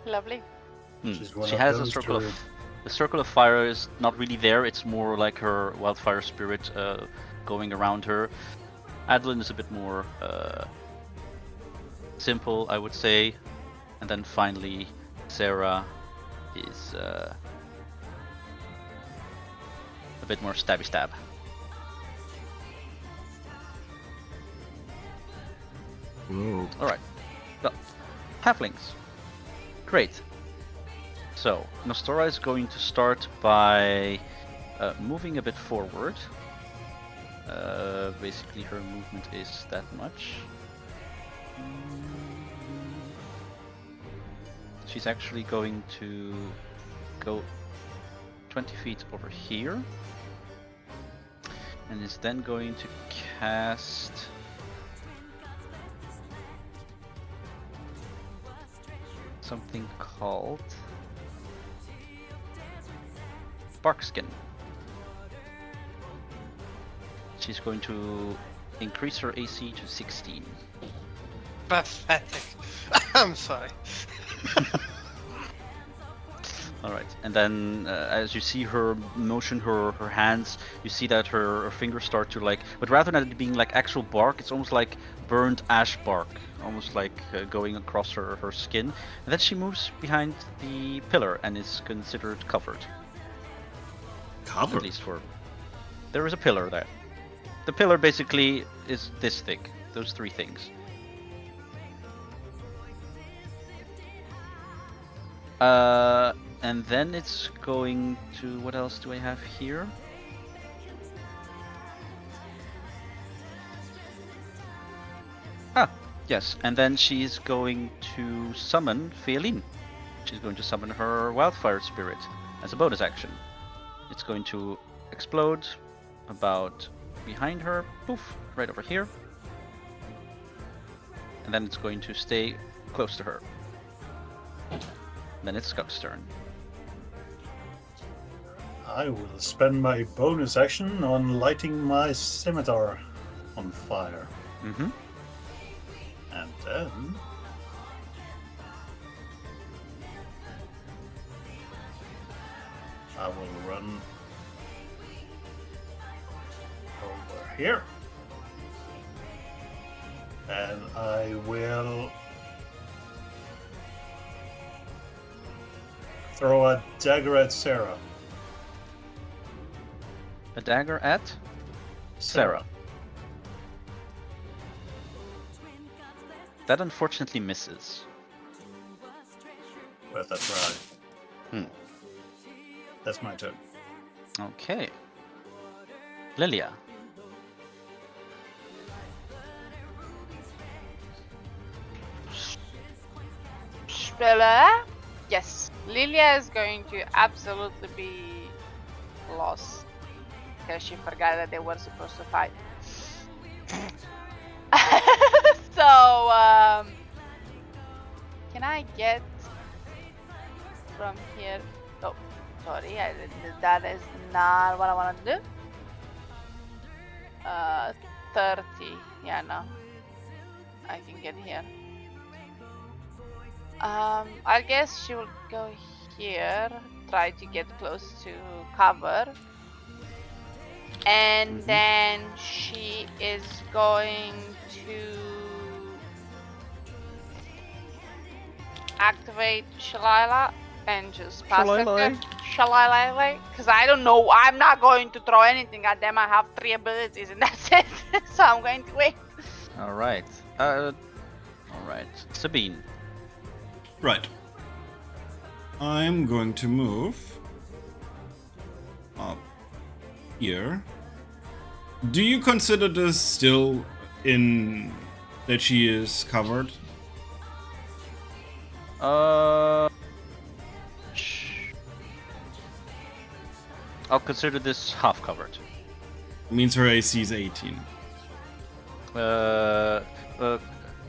Lovely. She's one She of has a those circle of... druids. The circle of fire is not really there, it's more like her wildfire spirit going around her. Adeline is a bit more simple, I would say. And then finally, Sarah is a bit more stabby stab. Whoa. Alright, so, halflings. Great. So, Nostora is going to start by moving a bit forward. Basically, her movement is that much. She's actually going to go 20 feet over here. And is then going to cast... something called... Barkskin. she's going to increase her AC to 16. Pathetic. I'm sorry. All right, and then as you see her motion her hands, you see that her fingers start to like, but rather than it being like actual bark, it's almost like burned ash bark, almost like going across her skin. And then she moves behind the pillar and is considered covered. Covered? At least for... There is a pillar there. The pillar basically is this thick, those three things. And then it's going to... What else do I have here? Ah, yes. And then she's going to summon Feline. She's going to summon her wildfire spirit as a bonus action. It's going to explode about behind her. Poof, right over here. And then it's going to stay close to her. Then it's Skug's turn. I will spend my bonus action on lighting my scimitar on fire. Mm-hmm. And then... I will run over here. And I will throw a dagger at Sarah. A dagger at Sarah. That unfortunately misses. Worth a try. That's my turn. Okay. Lilia. Spiller? Yes. Lilia is going to absolutely be lost. Because she forgot that they were supposed to fight. So, can I get from here? Oh, sorry, that is not what I want to do. 30. Yeah, no. I can get here. I guess she will go here, try to get close to cover. And then she is going to activate Shalala and just pass it there. Shalala, because I don't know. I'm not going to throw anything at them. I have 3 abilities and that's it. So I'm going to wait. All right. All right. Sabine. Right. I'm going to move up here. Do you consider this still in that she is covered? I'll consider this half covered. Means her AC is 18.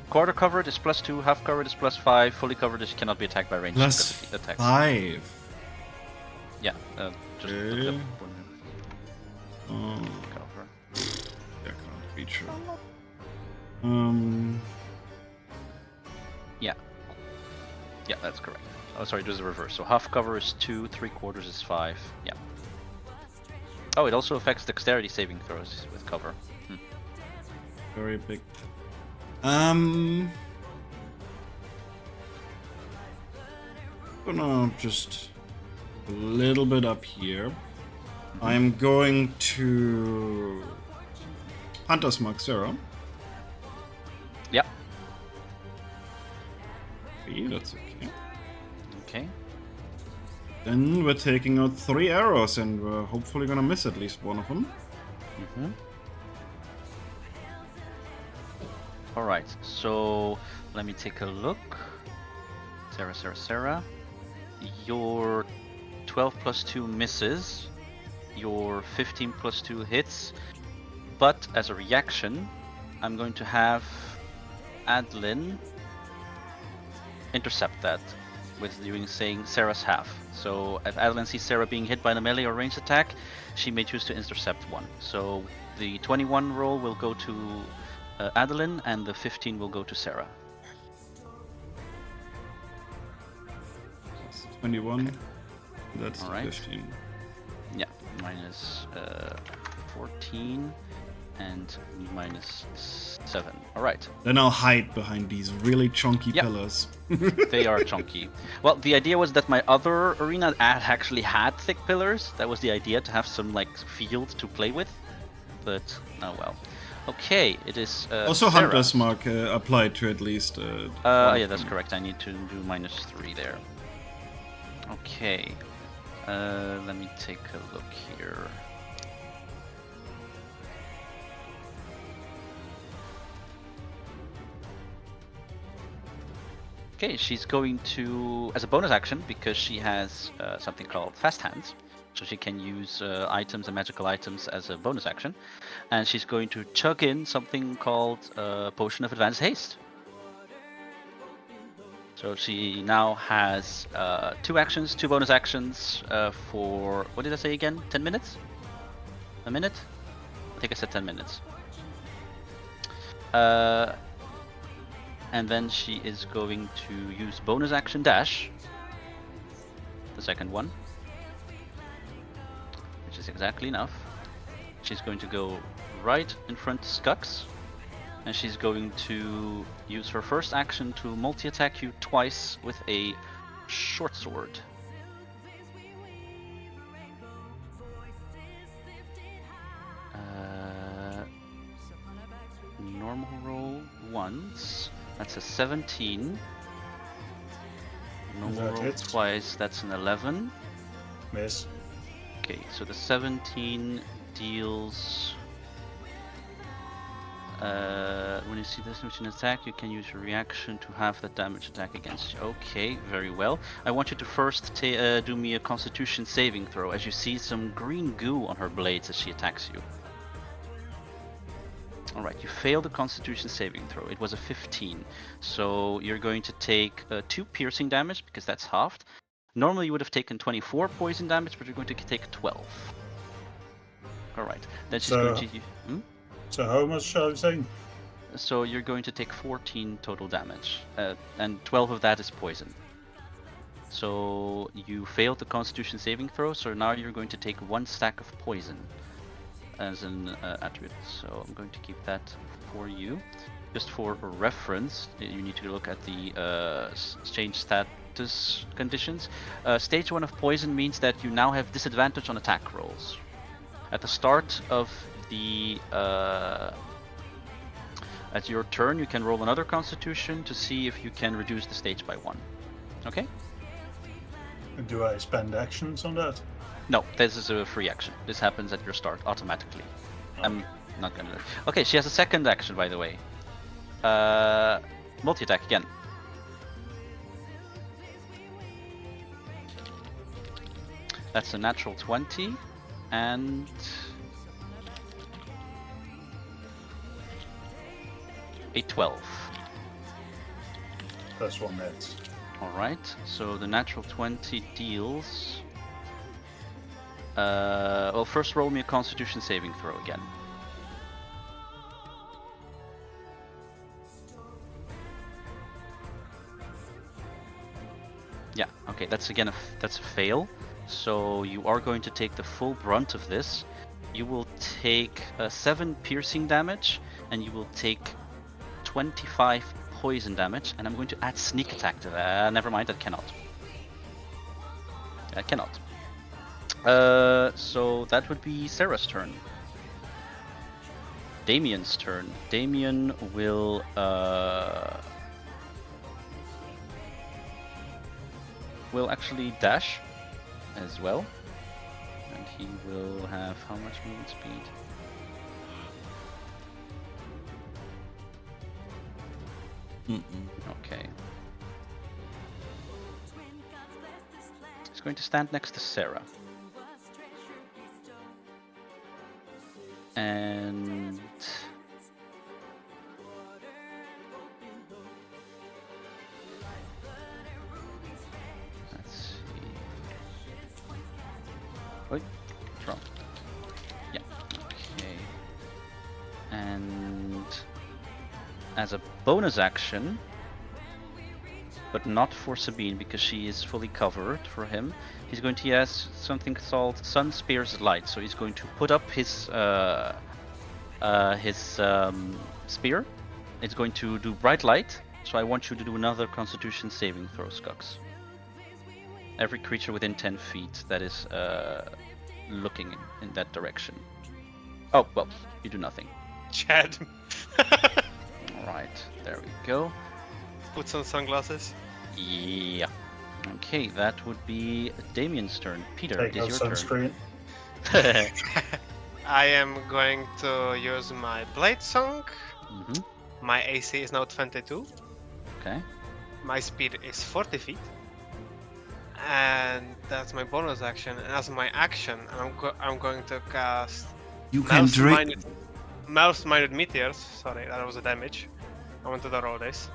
Quarter covered is +2, half covered is +5, fully covered is cannot be attacked by ranged Plus attacks. 5. Yeah, just look Okay. up Oh, cover. I can't reach her. Yeah, that's correct. Oh, sorry, there's a reverse. So half cover is 2, 3/4 is 5. Yeah. Oh, it also affects dexterity saving throws with cover. Very big. Gonna just a little bit up here. I'm going to Hunter's Mark Sarah. Yep. Okay, that's okay. Okay. Then we're taking out 3 arrows and we're hopefully gonna miss at least one of them. Alright, so let me take a look. Sarah. Your 12 plus 2 misses. Your 15 plus 2 hits. But as a reaction, I'm going to have Adlin intercept that with saying Sarah's half. So if Adlin sees Sarah being hit by a melee or ranged attack, she may choose to intercept one. So the 21 roll will go to Adeline, and the 15 will go to Sarah. 21. That's All right. 15. Yeah, minus 14 and minus 7. All right. Then I'll hide behind these really chunky Yep. pillars. They are chunky. Well, the idea was that my other arena actually had thick pillars. That was the idea, to have some like field to play with. But oh well. Okay, it is. Also, Sarah. Hunter's Mark applied to at least. Yeah, that's correct. I need to do -3 there. Okay. Let me take a look here. Okay, she's going to, as a bonus action, because she has something called Fast Hands, so she can use items and magical items as a bonus action, and she's going to chug in something called Potion of Advanced Haste. So she now has 2 actions, 2 bonus actions for, what did I say again? 10 minutes? A minute? I think I said 10 minutes. And then she is going to use bonus action dash, the second one, which is exactly enough. She's going to go right in front of Skux, and she's going to use her first action to multi-attack you twice with a short sword. Normal roll once. That's a 17. Normal That roll hits. twice. That's an 11. Miss. Okay, so the 17 deals. When you see this with an attack, you can use your reaction to have the damage attack against you. Okay, very well. I want you to first do me a Constitution saving throw, as you see some green goo on her blades as she attacks you. Alright, you failed the Constitution saving throw. It was a 15. So you're going to take 2 piercing damage, because that's halved. Normally you would have taken 24 poison damage, but you're going to take 12. Alright, then she's So- going to... So how much shall I say? So you're going to take 14 total damage, and 12 of that is poison. So you failed the Constitution saving throw, so now you're going to take 1 stack of poison as an attribute. So I'm going to keep that for you. Just for reference, you need to look at the change status conditions. Stage 1 of poison means that you now have disadvantage on attack rolls. At the start of the at your turn, you can roll another Constitution to see if you can reduce the stage by 1. Okay? Do I spend actions on that? No, this is a free action. This happens at your start automatically. I'm not gonna. Okay, she has a second action, by the way. Multi-attack again. That's a natural 20 and a 12. That's 1 hit. Alright, so the natural 20 deals... well, first roll me a Constitution saving throw again. Yeah, okay, that's again that's a fail. So you are going to take the full brunt of this. You will take 7 piercing damage, and you will take 25 poison damage, and I'm going to add sneak attack to that. Never mind, that cannot. That cannot. So that would be Sarah's turn. Damien's turn. Damien will actually dash as well, and he will have how much movement speed? Okay. He's going to stand next to Sarah. And let's see. Wait, what's wrong? Yeah, okay. as a bonus action, but not for Sabine because she is fully covered for him, he's going to use something called Sun Spear's Light. So he's going to put up his spear. It's going to do bright light. So I want you to do another Constitution saving throw, Skux. Every creature within 10 feet that is looking in that direction. Oh, well, you do nothing. Chad. Alright, there we go. Put some sunglasses. Yeah. Okay, that would be Damien's turn. Peter, Take it out is your sunscreen. turn. I am going to use my Blade Song. Mhm. My AC is now 22. Okay. My speed is 40 feet. And that's my bonus action. And as my action, I'm going to cast You can drink. Mouse-minded meteors. Sorry, that was a damage. I wanted to roll this.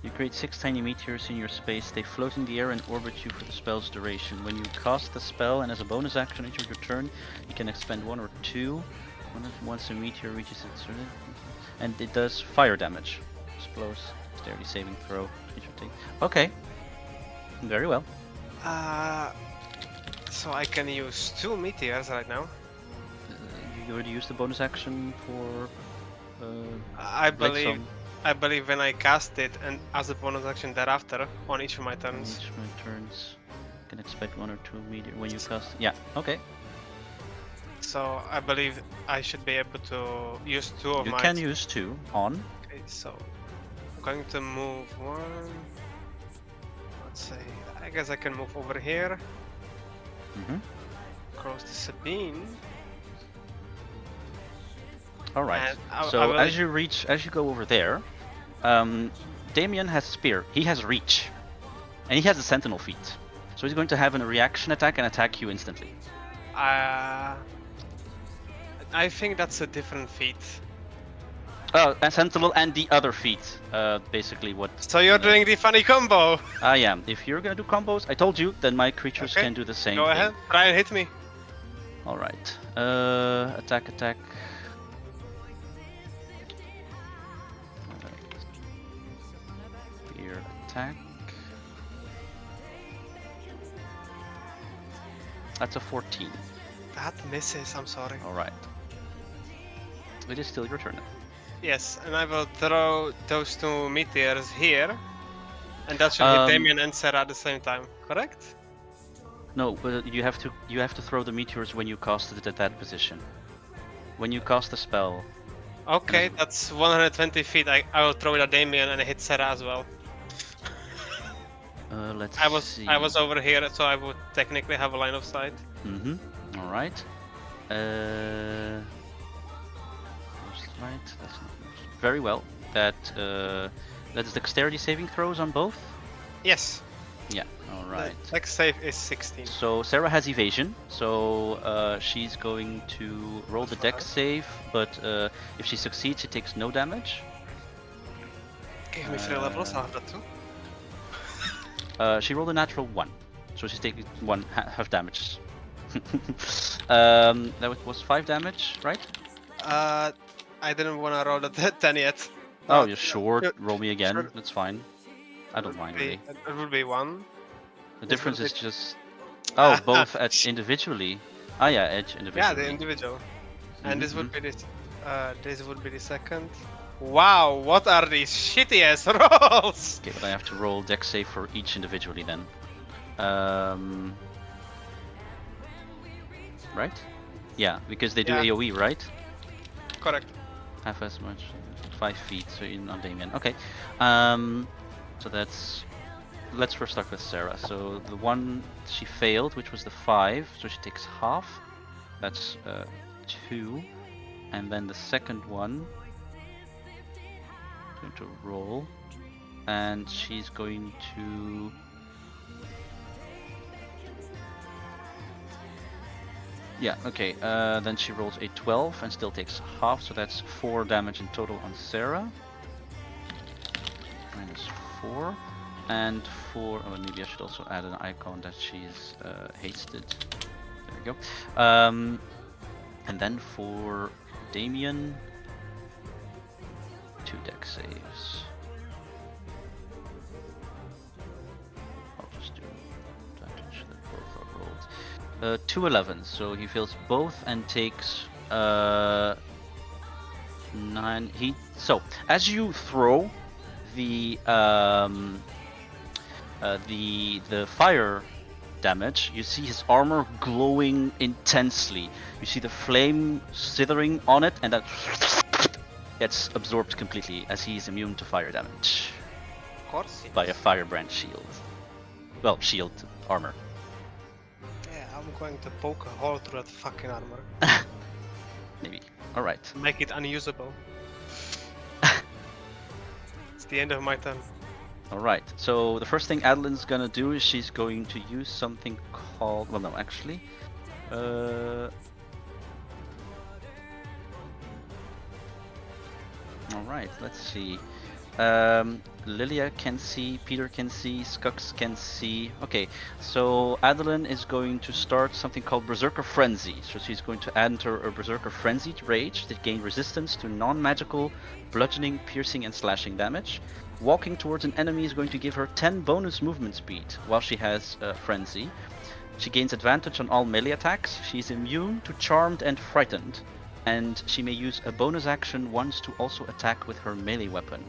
You create 6 tiny meteors in your space. They float in the air and orbit you for the spell's duration. When you cast the spell and as a bonus action each of your turn, you can expend 1 or 2. Once a meteor reaches its and it does fire damage. Explosive, dexterity saving throw. Okay. Very well. So I can use 2 meteors right now. You already used the bonus action for. I Blade believe. Song. I believe when I cast it and as a bonus action thereafter on each of my turns. Each of my turns. Can expect 1 or 2 meteor when you cast. Yeah. Okay. So I believe I should be able to use 2 of You my. can use 2 on. Okay, so I'm going to move 1. Let's say I guess I can move over here. Mhm. Cross the Sabine. All right. And I So will- as you go over there, Damien has spear. He has reach, and he has a sentinel feat. So he's going to have a reaction attack and attack you instantly. I think that's a different feat. A sentinel and the other feat. Basically what. So you're doing the funny combo. I am. If you're gonna do combos, I told you, then my creatures Okay, can do the same Go thing. ahead, try and hit me. All right. Attack. Spear attack. That's a 14. That misses, I'm sorry. All right. It is still your turn. Yes, and I will throw those 2 meteors here. And that should Um, hit Damien and Sarah at the same time, correct? No, but you have to throw the meteors when you cast it at that position. When you cast the spell. Okay, that's 120 feet. I will throw it at Damien and hit Sarah as well. Let's see. I was over here, so I would technically have a line of sight. Mm-hmm. All right. First light. That's not very well. That is dexterity saving throws on both. Yes. Yeah. All right. Dex save is 16. So Sarah has evasion, so she's going to roll the dex save, but if she succeeds, she takes no damage. Give me 3 levels, I'll have that too. She rolled a natural 1, so she's taking half damage. That was 5 damage, right? I didn't want to roll the 10 yet. Oh, you're sure. Sure. Roll me again. Sure. That's fine. I don't mind really. It would be 1. The This difference will is be- just both at individually. Ah, yeah, edge individually. Yeah, the individual. And this would Mhm. be this would be the second. Wow, what are these shitty ass rolls? Okay, but I have to roll dex save for each individually then. Right? Yeah, because they do Yeah. AoE, right? Correct. Half as much, 5 feet. So you're not Damien. Okay. So that's. Let's first start with Sarah. So the one she failed, which was the 5, so she takes half. That's 2, and then the second one. Going to roll, and she's going to. Yeah, okay, then she rolls a 12 and still takes half, so that's 4 damage in total on Sarah. Minus 4. And for, oh, maybe I should also add an icon that she's hasted. There we go. And then for Damien, 2 dex saves. I'll just do advantage that both are rolled. 2 11s, so he fails both and takes 9. So as you throw the fire damage, you see his armor glowing intensely. You see the flame slithering on it, and that gets absorbed completely as he is immune to fire damage Of course. by a firebrand shield. Well, shield armor. Yeah, I'm going to poke a hole through that fucking armor. Maybe. All right. Make it unusable. It's the end of my turn. All right. So the first thing Adeline's gonna do is she's going to use something called. Well, no, actually. All right. Let's see. Lilia can see, Peter can see, Skux can see. Okay, so Adeline is going to start something called Berserker Frenzy. So she's going to enter a Berserker Frenzied Rage that gains resistance to non-magical bludgeoning, piercing, and slashing damage. Walking towards an enemy is going to give her 10 bonus movement speed while she has Frenzy. She gains advantage on all melee attacks. She's immune to Charmed and Frightened. And she may use a bonus action once to also attack with her melee weapon.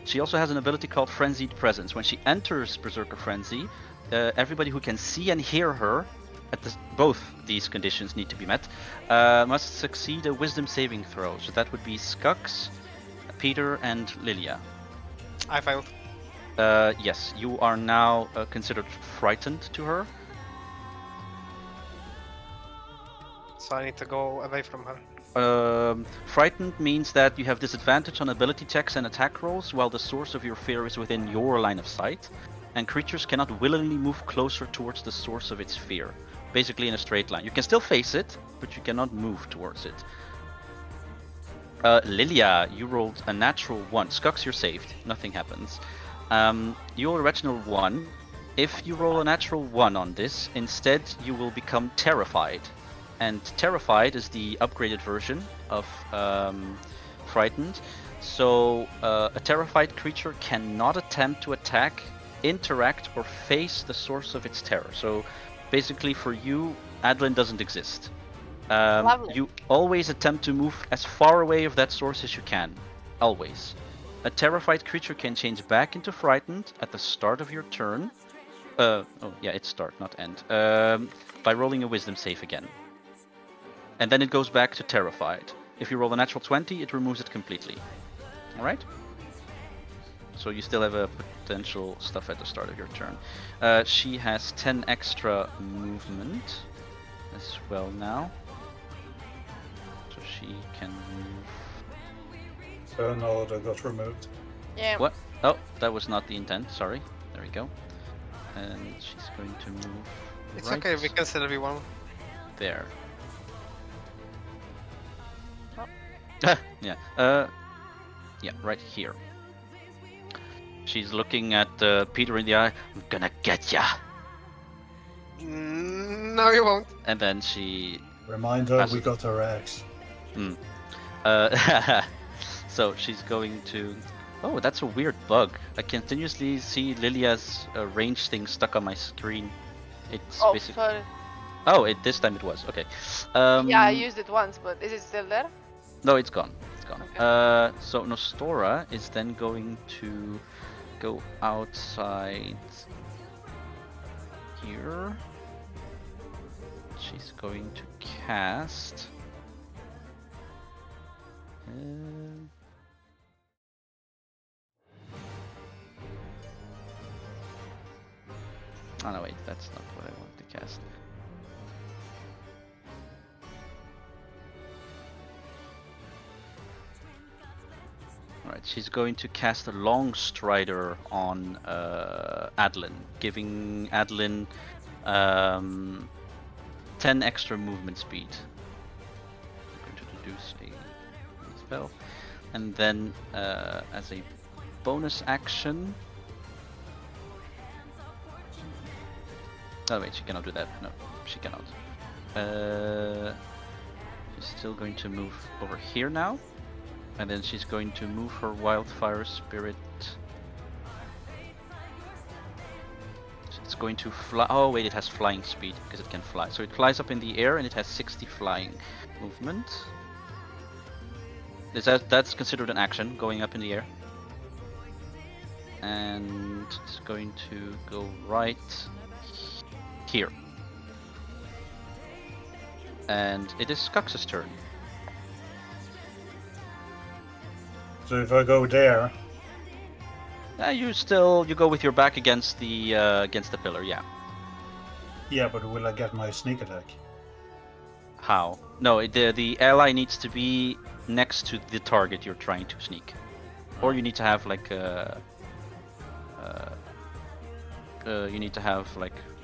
She also has an ability called Frenzied Presence. When she enters Berserker Frenzy, everybody who can see and hear her, both these conditions need to be met, must succeed a Wisdom saving throw. So that would be Skux, Peter, and Lilia. I failed. Yes, you are now considered frightened to her. So I need to go away from her. Frightened means that you have disadvantage on ability checks and attack rolls while the source of your fear is within your line of sight, and creatures cannot willingly move closer towards the source of its fear, basically in a straight line. You can still face it, but you cannot move towards it. Lilia, you rolled a natural 1. Skux, you're saved. Nothing happens. You roll a natural 1. If you roll a natural 1 on this, instead you will become terrified. And Terrified is the upgraded version of Frightened. So a terrified creature cannot attempt to attack, interact, or face the source of its terror. So basically for you, Adeline doesn't exist. You always attempt to move as far away of that source as you can. Always. A terrified creature can change back into Frightened at the start of your turn. It's start, not end. By rolling a Wisdom save again. And then it goes back to Terrified. If you roll a natural 20, it removes it completely. Alright? So you still have a potential stuff at the start of your turn. She has 10 extra movement as well now. So she can move. Turn order got removed. Yeah. What? Oh, that was not the intent. Sorry. There we go. And she's going to move. It's right okay, we can still everyone. there. Yeah. Yeah, right here. She's looking at Peter in the eye. I'm gonna get ya. No, you won't. And then she. Reminder, Passes. we got her axe. So she's going to. Oh, that's a weird bug. I continuously see Lilia's range thing stuck on my screen. It's Oh, basically. sorry. Oh, this time it was. Okay. Yeah, I used it once, but is it still there? No, it's gone. It's gone. Okay. So Nostora is then going to go outside here. She's going to cast. Oh no, wait, that's not what I want to cast. Alright, she's going to cast a Long Strider on Adeline, giving Adeline 10 extra movement speed. I'm going to deduce a spell. And then as a bonus action... Oh wait, she cannot do that. No, she cannot. She's still going to move over here now. And then she's going to move her wildfire spirit. It's going to fly. Oh wait, it has flying speed because it can fly. So it flies up in the air and it has 60 flying movement. That's considered an action, going up in the air. And it's going to go right here. And it is Skux's turn. So if I go there, You go with your back against the pillar, yeah. yeah, but will I get my sneak attack? How? No, the ally needs to be next to the target you're trying to sneak, or you need to have like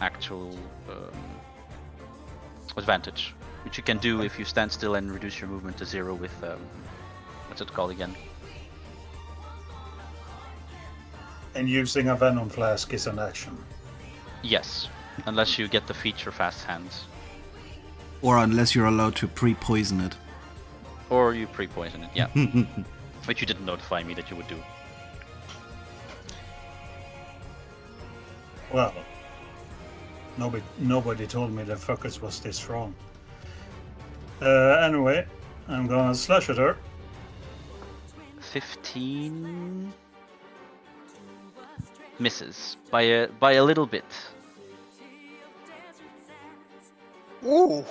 actual advantage, which you can do if you stand still and reduce your movement to 0 with what's it called again? And using a venom flask is an action. Yes, unless you get the feature fast hands, Or unless you're allowed to pre-poison it. or you pre-poison it. Yeah, which you didn't notify me that you would do. Well, nobody told me the fuckers was this strong. Anyway, I'm gonna slash at her. 15 misses by a little bit. Ooh.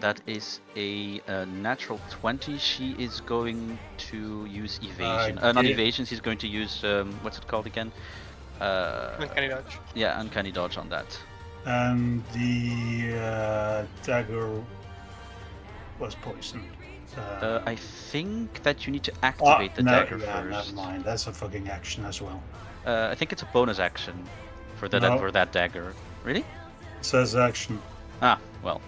That is a natural 20. She is going to use evasion. Not did- evasion. She's going to use what's it called again? Uncanny dodge. Yeah, uncanny dodge on that. And the dagger was poisoned. I think that you need to activate the dagger never first. mind. That's a fucking action as well. I think it's a bonus action for that No. for that dagger. Really? It says action. Ah, well.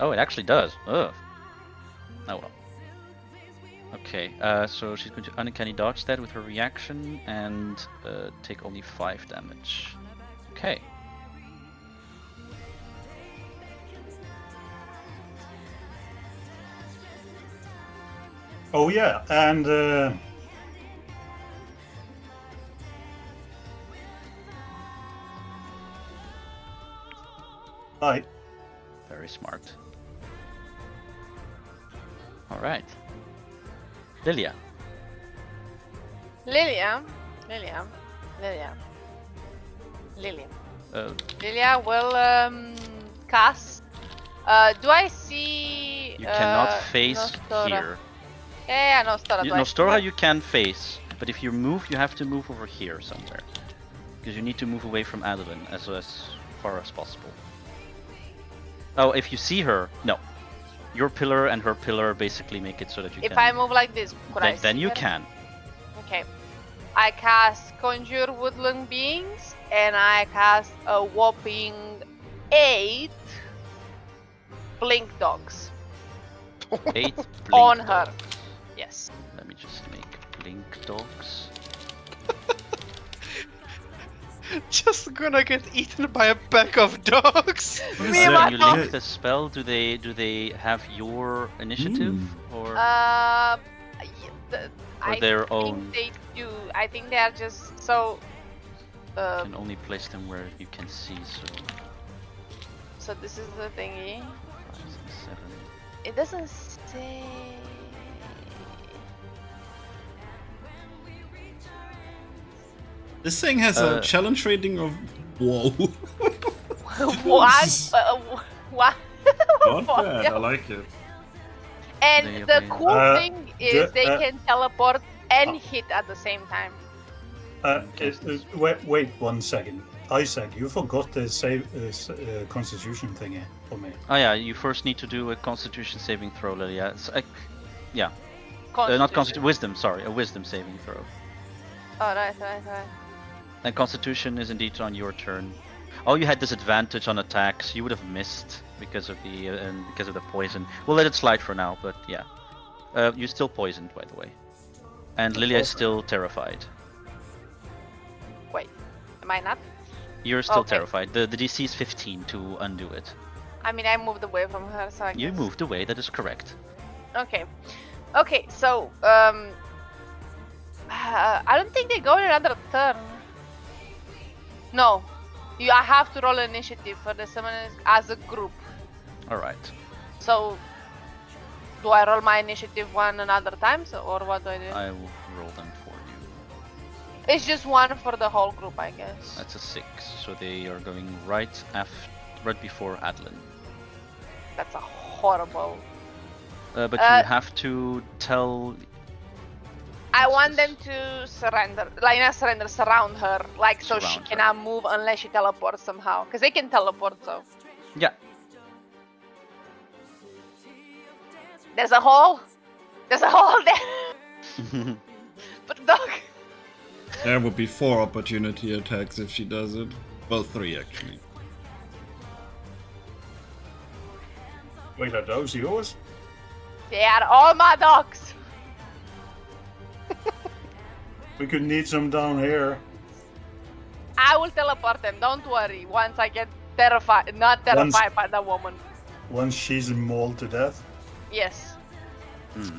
Oh, it actually does. Ugh. Oh well. Okay, so she's going to uncanny dodge that with her reaction and take only 5 damage. Okay. Oh yeah, and hi. Very smart. Alright. Lilia. Lilia will cast. Do I see? You cannot face Nostora? here. Yeah, Nostora. do I see Nostora her? you can face, but if you move, you have to move over here somewhere. Because you need to move away from Adeline as far as possible. Oh, if you see her, no. Your pillar and her pillar basically make it so that you If can. I move like this, could I then see you her? can. Okay. I cast Conjure Woodland Beings, and I cast a whopping 8 Blink Dogs 8 blink on her. dogs. Yes. Let me just make blink dogs. Just gonna get eaten by a pack of dogs. When Mima. you link the spell, do they have your initiative or I their think own? they do. I think they are just so. You can only place them where you can see. So So this is the thingy. 5, 6, 7. It doesn't say. This thing has a challenge rating of whoa. What? What? Not bad. I like it. And the cool thing is they the- can teleport and hit at the same time. Wait 1 second. Isaac, you forgot the save constitution thingy for me. Oh yeah, you first need to do a Constitution saving throw, Lilia. Yeah, not Constitution. Constitution, Wisdom. Sorry, a Wisdom saving throw. Oh, right. And Constitution is indeed on your turn. Oh, you had disadvantage on attacks. You would have missed because of the poison. We'll let it slide for now, but yeah. You're still poisoned, by the way. And Lilia is still terrified. Wait, am I not? You're still Okay. terrified. The DC is 15 to undo it. I mean, I moved away from her, so I You guess. moved away, that is correct. Okay. Okay, so I don't think they go in another turn. No. I have to roll initiative for the summoners as a group. Alright. So do I roll my initiative one another time, or what do I do? I will roll them for you. It's just one for the whole group, I guess. That's a 6. So they are going right before Adlin. That's a horrible. But you have to tell. I want them to surrender, like not surrender, surround her, like so she Surround her. cannot move unless she teleports somehow, because they can teleport. So Yeah. there's a hole. There's a hole there. But the dog. There would be 4 opportunity attacks if she does it. Well, 3 actually. Wait, are those yours? They are all my dogs. We could need some down here. I will teleport them. Don't worry. Once I get terrified, not terrified by the woman. Once she's mauled to death. Yes.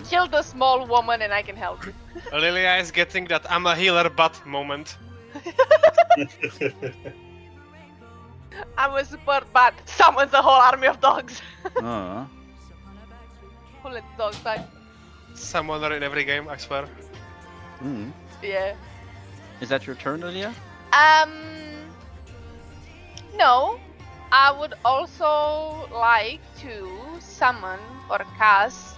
Kill the small woman and I can help you. Lilia is getting that I'm a healer but moment. I'm a super bad. Summons a whole army of dogs. Who let the dogs die? Summoner in every game, I swear. Yeah. Is that your turn, Lilia? No. I would also like to summon or cast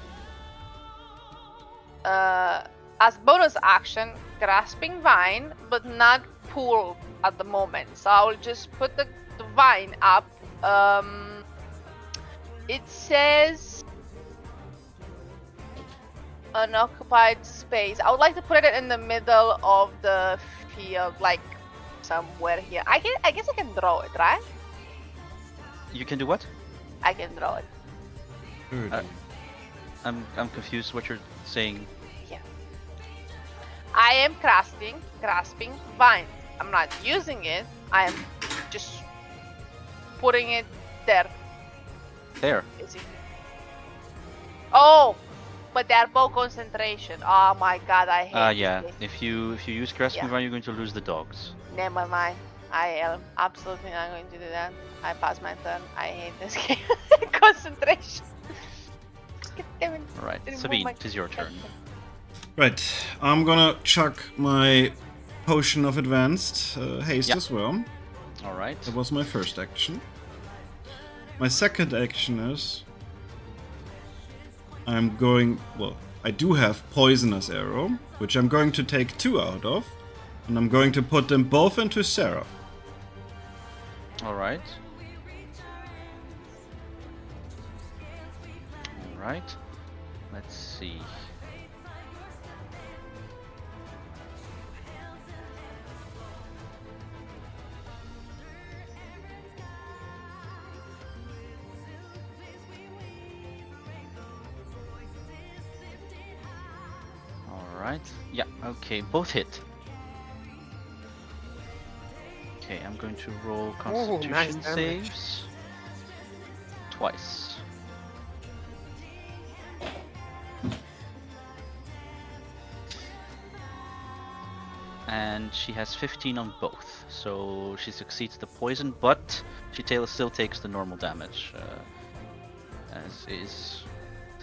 as bonus action Grasping Vine, but not pull at the moment. So I will just put the vine up. It says unoccupied space. I would like to put it in the middle of the field, like somewhere here. I guess I can draw it, right? You can do what? I can draw it. I'm confused what you're saying. Yeah. I am grasping vine. I'm not using it. I am just putting it there. There. Is it? Oh, but they're both concentration. Oh my god, I hate Yeah. it. If you use Grasping Yeah. Vine, you're going to lose the dogs. Never mind. I am absolutely not going to do that. I pass my turn. I hate this game. Concentration. God damn it. Alright, Didn't move Sabine, my it is your turn. Right, I'm gonna chuck my potion of advanced haste Yeah. as well. Alright. That was my first action. My second action is I'm going, well, I do have Poisonous Arrow, which I'm going to take 2 out of, and I'm going to put them both into Sarah. Alright. Alright. Let's see. Alright. Yeah, okay, both hit. Okay, I'm going to roll Constitution nice damage. saves. Twice. And she has 15 on both, so she succeeds the poison, but she still takes the normal damage, as is.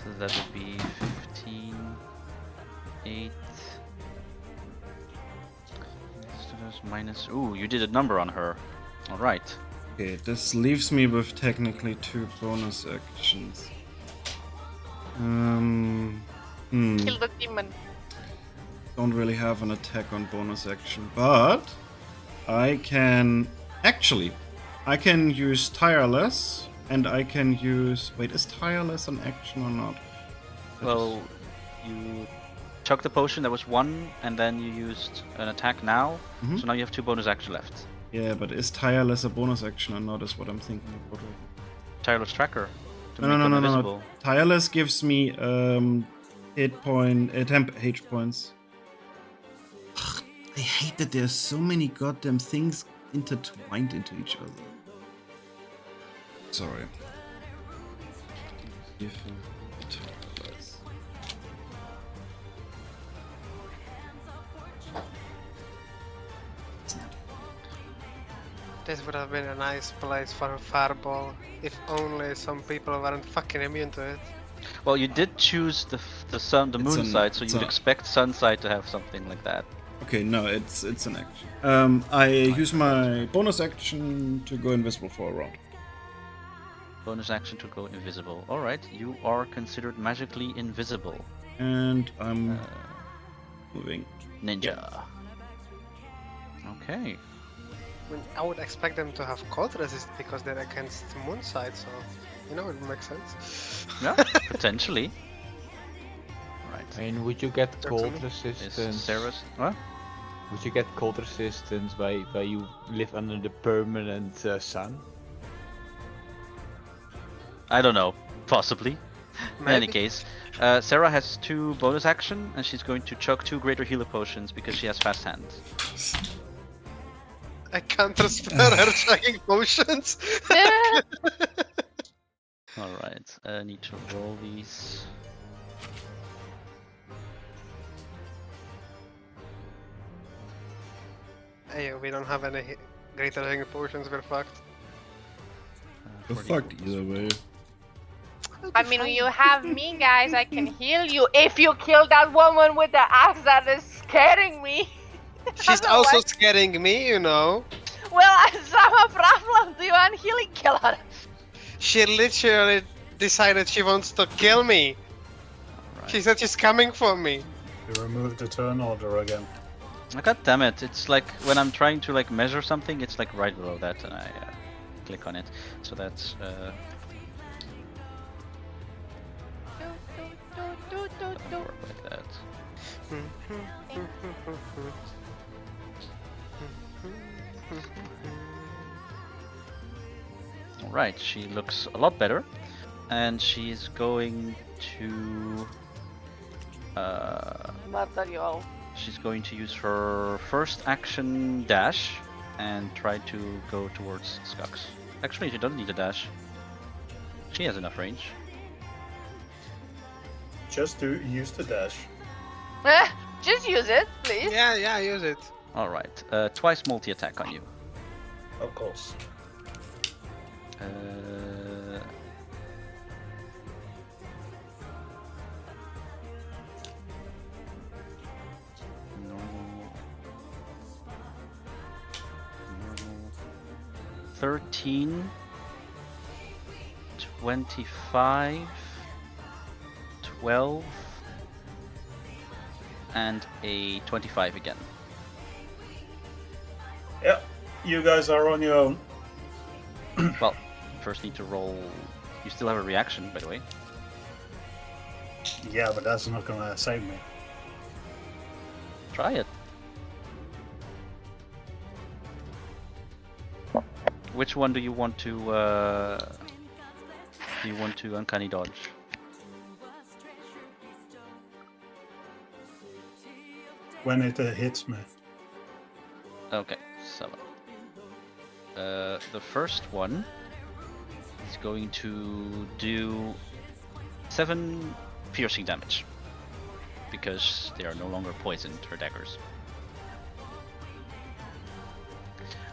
So that would be 15, 8. Minus. Ooh, you did a number on her. All right. Okay, this leaves me with technically 2 bonus actions. Kill the demon. Don't really have an attack on bonus action, but I can use Tireless, and I can use. Wait, is Tireless an action or not? Well, you chucked the potion. That was 1, and then you used an attack now. Mhm. So now you have 2 bonus action left. Yeah, but is Tireless a bonus action or not? Is what I'm thinking about. Tireless tracker. To No, make no, them no, no, invisible. no. Tireless gives me temp H points. I hate that there's so many goddamn things intertwined into each other. Sorry. This would have been a nice place for a fireball, if only some people weren't fucking immune to it. Well, you did choose the moon side, so you would expect sun side to have something like that. Okay, no, it's an action. I use my bonus action to go invisible for a round. Bonus action to go invisible. Alright, you are considered magically invisible. And I'm moving. Ninja. Okay. I mean, I would expect them to have cold resist because they're against the moon side, so you know it makes sense. Yeah, potentially. I Right. mean, would you get Talk to cold me. Is resistance? Sarah's... What? Would you get cold resistance by you live under the permanent sun? I don't know. Possibly. In any Maybe. case, Sarah has 2 bonus action, and she's going to chuck 2 greater healer potions because she has fast hands. I can't transfer her chugging potions. Alright, I need to roll these. Hey, we don't have any greater healing potions, we're fucked. We're fucked either way. I mean, when you have me, guys, I can heal you if you kill that woman with the axe that is scaring me. She's also Otherwise- scaring me, you know. Well, it's not a problem. Do you want healing? Kill her. She literally decided she wants to kill me. Alright. She said she's coming for me. You removed the turn order again. God damn it! It's like when I'm trying to like measure something, it's like right below that, and I click on it. So that's doesn't work like that. All right, she looks a lot better, and she's going to Murder you all. she's going to use her first action dash and try to go towards Skux. Actually, she doesn't need a dash. She has enough range. Just to use the dash. Just use it, please. Yeah, use it. All right, twice multi-attack on you. Of course. Normal. 13, 25, 12, and a 25 again. Yeah, you guys are on your own. Well, first need to roll. You still have a reaction, by the way. Yeah, but that's not gonna save me. Try it. Which one do you want to? Do you want to uncanny dodge? When it hits me. Okay, 7. The first one is going to do 7 piercing damage because they are no longer poisoned, her daggers.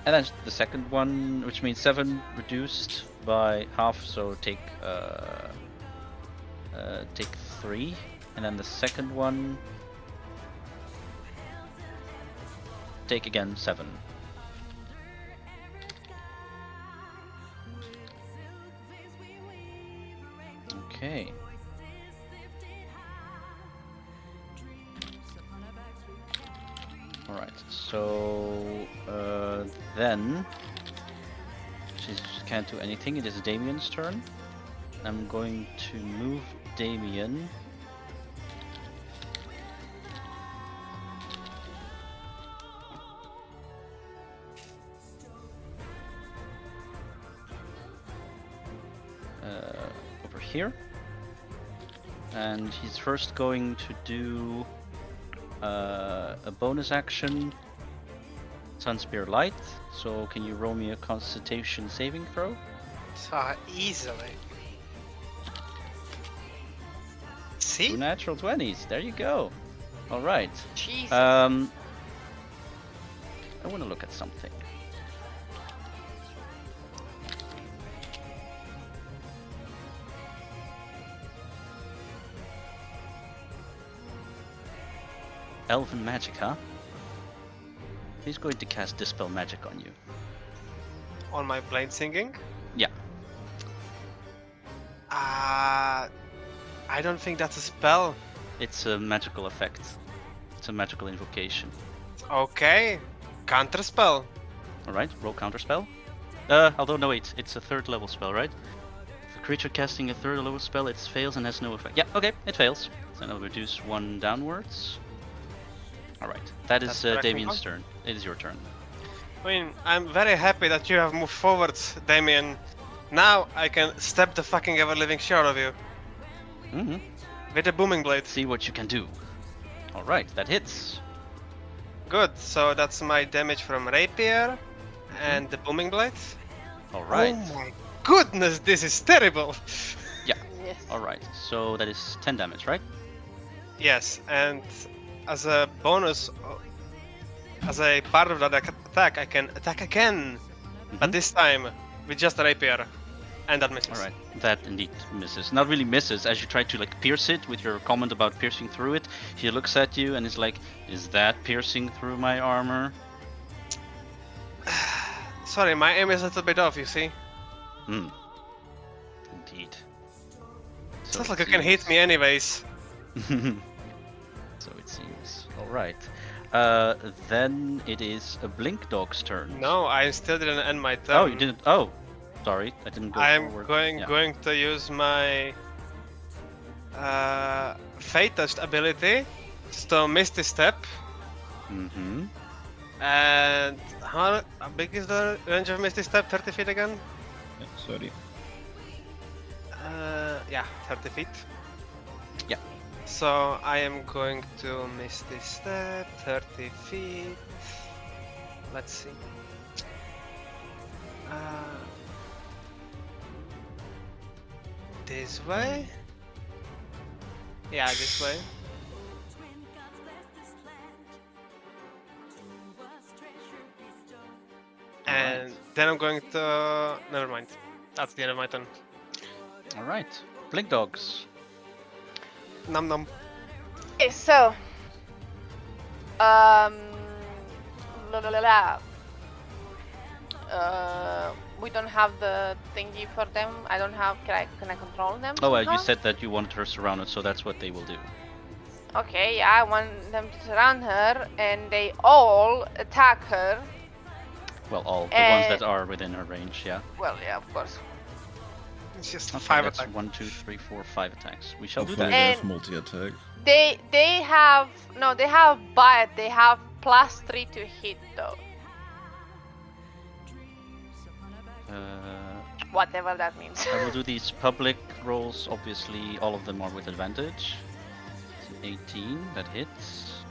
And then the second one, which means 7 reduced by half, so take 3, and then the second one take again 7. Okay. Alright, so then she can't do anything. It is Damien's turn. I'm going to move Damien over here, and he's first going to do a bonus action, Sunspear Light. So can you roll me a Constitution saving throw? So easily. 2 See? natural 20s. There you go. All right. Jesus. I want to look at something. elven magic, huh? He's going to cast Dispel Magic on you. On my blade singing? Yeah. I don't think that's a spell. It's a magical effect. It's a magical invocation. Okay. Counter spell. Alright, roll counterspell. Although no wait, it's a 3rd level spell, right? If a creature casting a 3rd level spell, it fails and has no effect. Yeah, okay, it fails. So I'll reduce 1 downwards. Alright, that is That's correct, Damien's Nico? turn. It is your turn. I mean, I'm very happy that you have moved forward, Damien. Now I can step the fucking ever-living shit out of you. Mm-hmm. With a booming blade. See what you can do. Alright, that hits. Good, so that's my damage from rapier and the booming blade. Alright. Oh my goodness, this is terrible! Yes. Alright, so that is 10 damage, right? Yes, and as a bonus, as a part of that attack, I can attack again, but Mhm. this time with just a rapier, and that misses. Alright, that indeed misses. Not really misses, as you try to like pierce it with your comment about piercing through it. He looks at you and is like, is that piercing through my armor? Sorry, my aim is a little bit off, you see. Hmm. Indeed. So Sounds it like you can hit me anyways. So it seems. Alright. Then it is a Blink Dog's turn. No, I still didn't end my turn. Oh, you didn't. Oh, sorry. I didn't go I'm forward. Yeah. going to use my Fate Touched ability, so Misty Step. Mm-hmm. And how big is the range of Misty Step? 30 feet again? Yeah, sorry. Yeah, 30 feet. Yeah. So I am going to Misty Step, 30 feet. Let's see. This way? Yeah, this way. And then I'm going to... Never mind. That's the end of my turn. Alright. Blink Dogs. Num num. Okay, so la, la, la, la. We don't have the thingy for them. I don't have. Can I control them? Oh, you somehow? said that you wanted her surrounded, so that's what they will do. Okay, yeah, I want them to surround her, and they all attack her. Well, all the ones that are within her range, yeah. Well, yeah, of course. It's just Okay, 5 that's attacks. 1, 2, 3, 4, 5 attacks. We shall do Hopefully that. they have And- multi-attack. They have no, they have bite. They have +3 to hit though. Whatever that means. I will do these public rolls. Obviously, all of them are with advantage. It's an 18, that hits.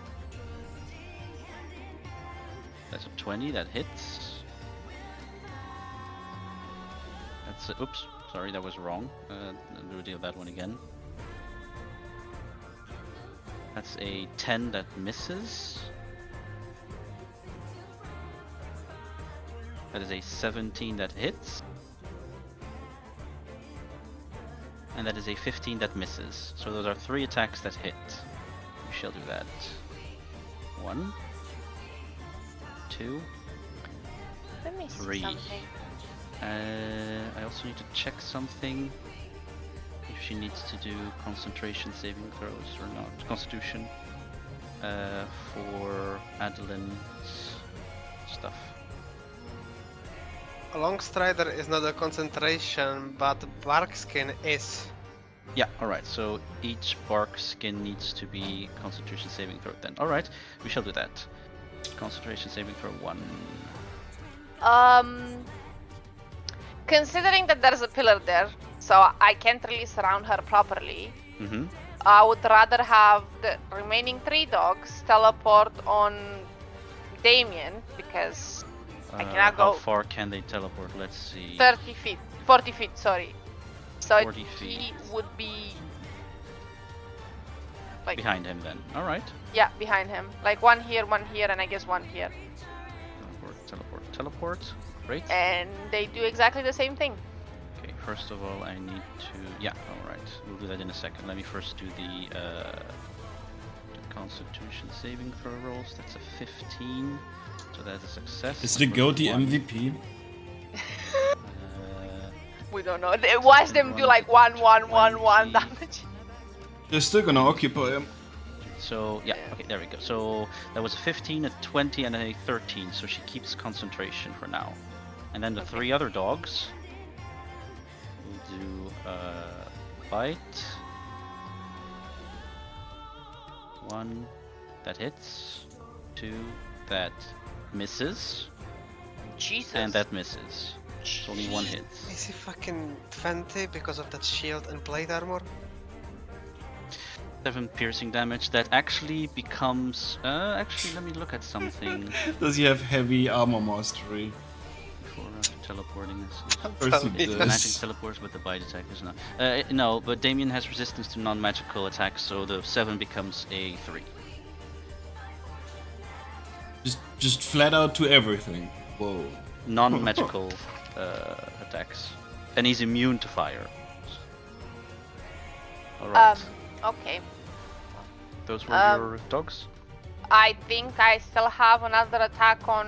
That's a 20, that hits. That's a, oops, sorry, that was wrong. I'll do that one again. That's a 10 that misses. That is a 17 that hits. And that is a 15 that misses. So those are 3 attacks that hit. We shall do that. 1, 2, Let me see 3. something. I also need to check something. If she needs to do concentration saving throws or not. Constitution. For Adeline's stuff. A long strider is not a concentration, but bark skin is. Yeah, alright, so each bark skin needs to be concentration saving throw then. Alright, we shall do that. Concentration saving throw 1. Considering that there's a pillar there, so I can't really surround her properly. Mm-hmm. I would rather have the remaining 3 dogs teleport on Damien because I cannot How go far can they teleport? Let's see. 30 feet, 40 feet, sorry. So 40 he feet. would be like Behind him then. Alright. yeah, behind him. Like one here, and I guess one here. Teleport, teleport, teleport. Great. And they do exactly the same thing. Okay, first of all I need to... Yeah, alright. We'll do that in a second. Let me first do the Constitution saving throw rolls. That's a 15. So that's a success. Is the goat the One. MVP? We don't know. Watch them do like 1, 1, 1, 1 20. damage. They're still gonna occupy him. So yeah, okay, there we go. So that was a 15, a 20, and a 13. So she keeps concentration for now. And then the 3 other dogs will do bite. 1 that hits, 2 that misses, Jesus. and that misses. It's only 1 hit. Is he fucking 20 because of that shield and plate armor? 7 piercing damage. That actually becomes. Actually, let me look at something Does he have heavy armor mastery? before teleporting this. Of course he Tell me The does. magic teleports, but the bite attack is not. No, but Damien has resistance to non-magical attacks, so the 7 becomes a 3. Just flat out to everything. Whoa. Non-magical attacks, and he's immune to fire. All right, Okay. those were your dogs. I think I still have another attack on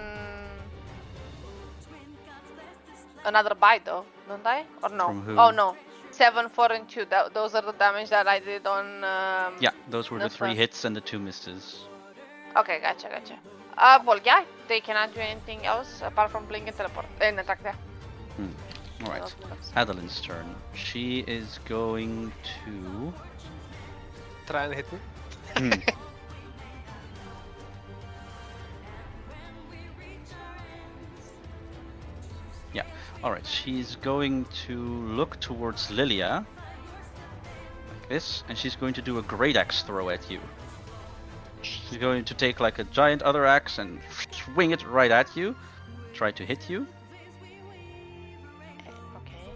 another bite though, don't I? Or no? From who? Oh no. 7, 4, and 2. Those are the damage that I did on. Yeah, those were the that's 3 fine. hits and the 2 misses. Okay, gotcha. Well, yeah, they cannot do anything else apart from blink and teleport and attack there. All right, Those ones. Adeline's turn. She is going to. Try and hit me. Yeah. All right. She's going to look towards Lilia, like this, and she's going to do a great axe throw at you. She's going to take like a giant other axe and swing it right at you. Try to hit you, Okay.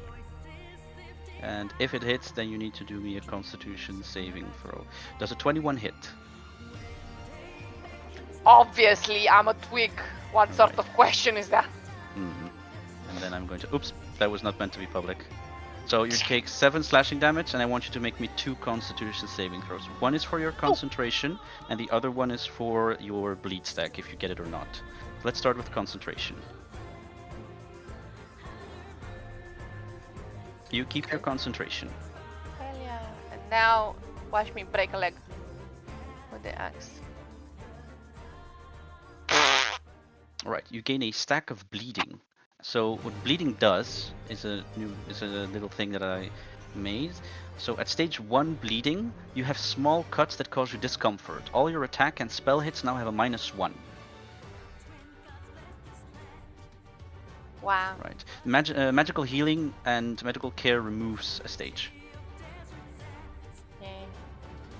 and if it hits, then you need to do me a Constitution saving throw. Does a 21 hit? Obviously, I'm a twig. What sort Alright. of question is that? Mhm. And then I'm going to. Oops, that was not meant to be public. So you take 7 slashing damage, and I want you to make me 2 Constitution saving throws. One is for your concentration, and the other one is for your bleed stack, if you get it or not. Let's start with concentration. You keep your concentration. Hell yeah. And now, watch me break a leg with the axe. Alright, you gain a stack of bleeding. So what bleeding does is a little thing that I made. So at stage 1 bleeding, you have small cuts that cause you discomfort. All your attack and spell hits now have a -1. Wow. Right. Magical healing and medical care removes a stage. Yay.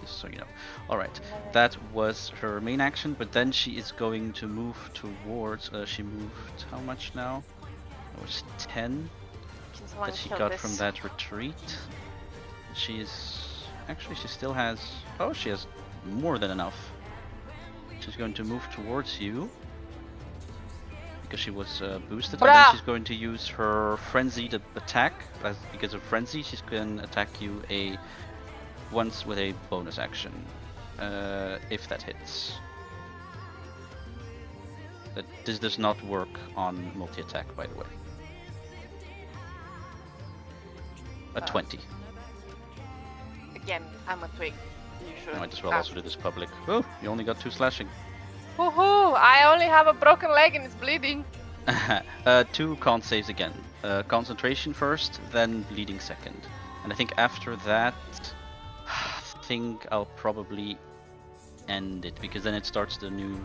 Just so you know. Alright. That was her main action, but then she is going to move towards. She moved how much now? It was 10 Can someone that she kill got this? from that retreat. She still has. Oh, she has more than enough. She's going to move towards you because she was boosted, and then Bruh. she's going to use her frenzied attack. Because of frenzy, she's going to attack you once with a bonus action, if that hits. This does not work on multi-attack, by the way. A 20. Again, I'm a twig. You should. I might as well also do this public. Oh, you only got 2 slashing. Woohoo! I only have a broken leg and it's bleeding. 2 con saves again. Concentration first, then bleeding second. And I think after that, I think I'll probably end it, because then it starts the new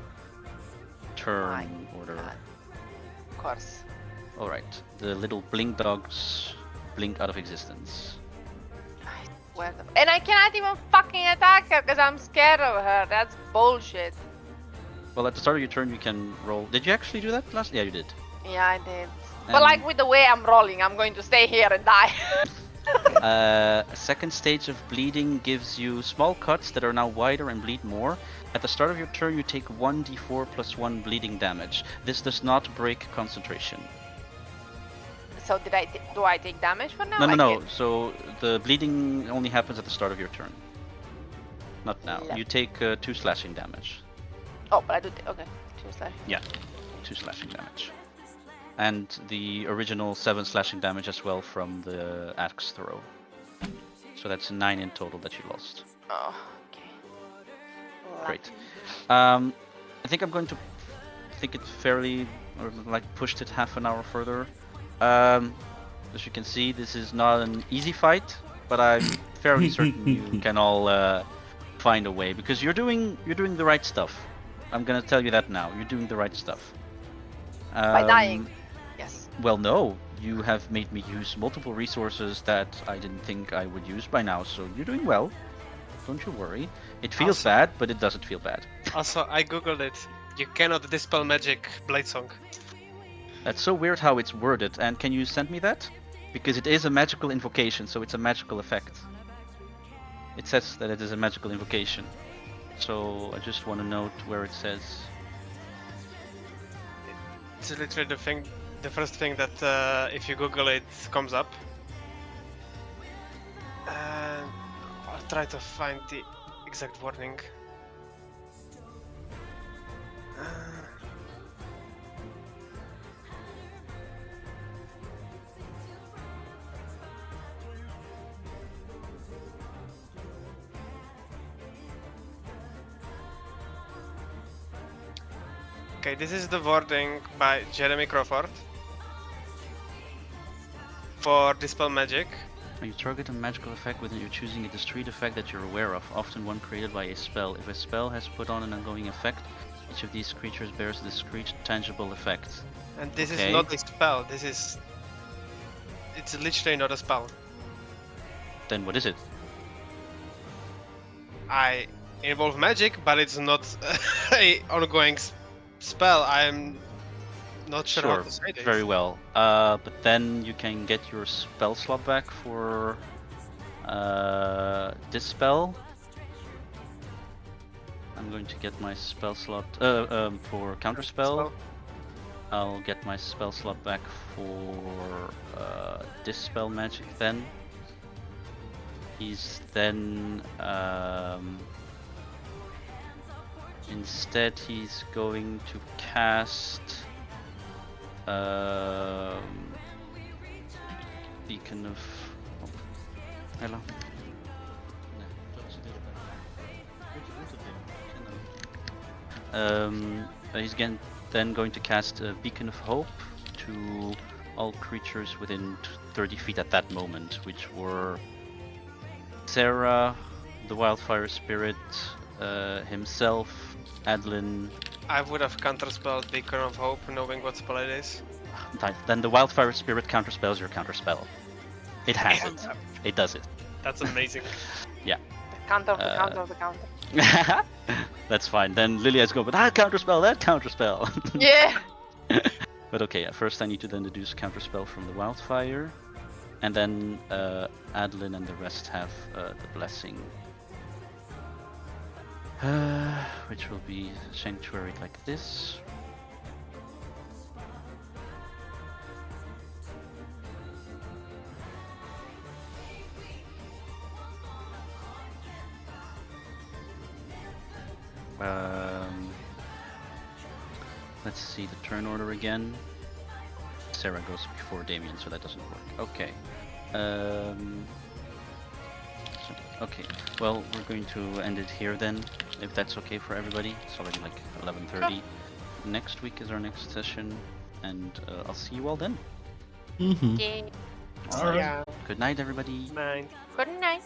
turn order. God. Of course. Alright, the little blink dogs blink out of existence. And I cannot even fucking attack her because I'm scared of her. That's bullshit. Well, at the start of your turn, you can roll. Did you actually do that last? Yeah, you did. Yeah, I did. But like with the way I'm rolling, I'm going to stay here and die. A second stage of bleeding gives you small cuts that are now wider and bleed more. At the start of your turn, you take 1d4 plus 1 bleeding damage. This does not break concentration. So do I take damage for now? No. I No. did. So the bleeding only happens at the start of your turn. Not now. Yeah. You take 2 slashing damage. Oh, but I do. Okay. 2/. 2 slashing damage. And the original 7 slashing damage as well from the axe throw. So that's 9 in total that you lost. Oh, okay. Great. I think I'm going to think it fairly, or like pushed it half an hour further. As you can see, this is not an easy fight, but I'm fairly certain you can all find a way because you're doing the right stuff. I'm gonna tell you that now. You're doing the right stuff. By dying. Yes. Well, no. You have made me use multiple resources that I didn't think I would use by now, so you're doing well. Don't you worry. It feels Also- bad, but it doesn't feel bad. Also, I googled it. You cannot dispel magic blade song. That's so weird how it's worded, and can you send me that? Because it is a magical invocation, so it's a magical effect. It says that it is a magical invocation. So I just want to note where it says. It's literally the first thing that if you Google it comes up. And I'll try to find the exact wording. Okay, this is the wording by Jeremy Crawford for Dispel Magic. When you target a magical effect within your choosing a discrete effect that you're aware of, often one created by a spell. If a spell has put on an ongoing effect, each of these creatures bears a discrete tangible effect. And this Okay. is not a spell, it's literally not a spell. Then what is it? I involve magic, but it's not a ongoing spell. I'm not sure how to say this. Very well. But then you can get your spell slot back for this spell. I'm going to get my spell slot for counterspell. I'll get my spell slot back for dispel magic then. He's then instead he's going to cast Beacon of Hello. He's then going to cast a Beacon of Hope to all creatures within 30 feet at that moment, which were Sarah, the Wildfire Spirit, himself, Adlin. I would have counterspelled Beacon of Hope, knowing what spell it is. Then the Wildfire Spirit counterspells your counterspell. It has it. It does it. That's amazing. The counter of the counter of the counter. That's fine. Then Lilia's going, but that counterspell. Yeah. But okay, first I need to then deduce counterspell from the Wildfire. And then Adlin and the rest have the blessing. Which will be sanctuary like this. Let's see the turn order again. Sarah goes before Damien, so that doesn't work. Okay. Okay. Well, we're going to end it here then, if that's okay for everybody. It's already like 11:30. Next week is our next session, and I'll see you all then. Mm-hmm. Yeah. All right. Yeah. Good night, everybody. Mine. Good night.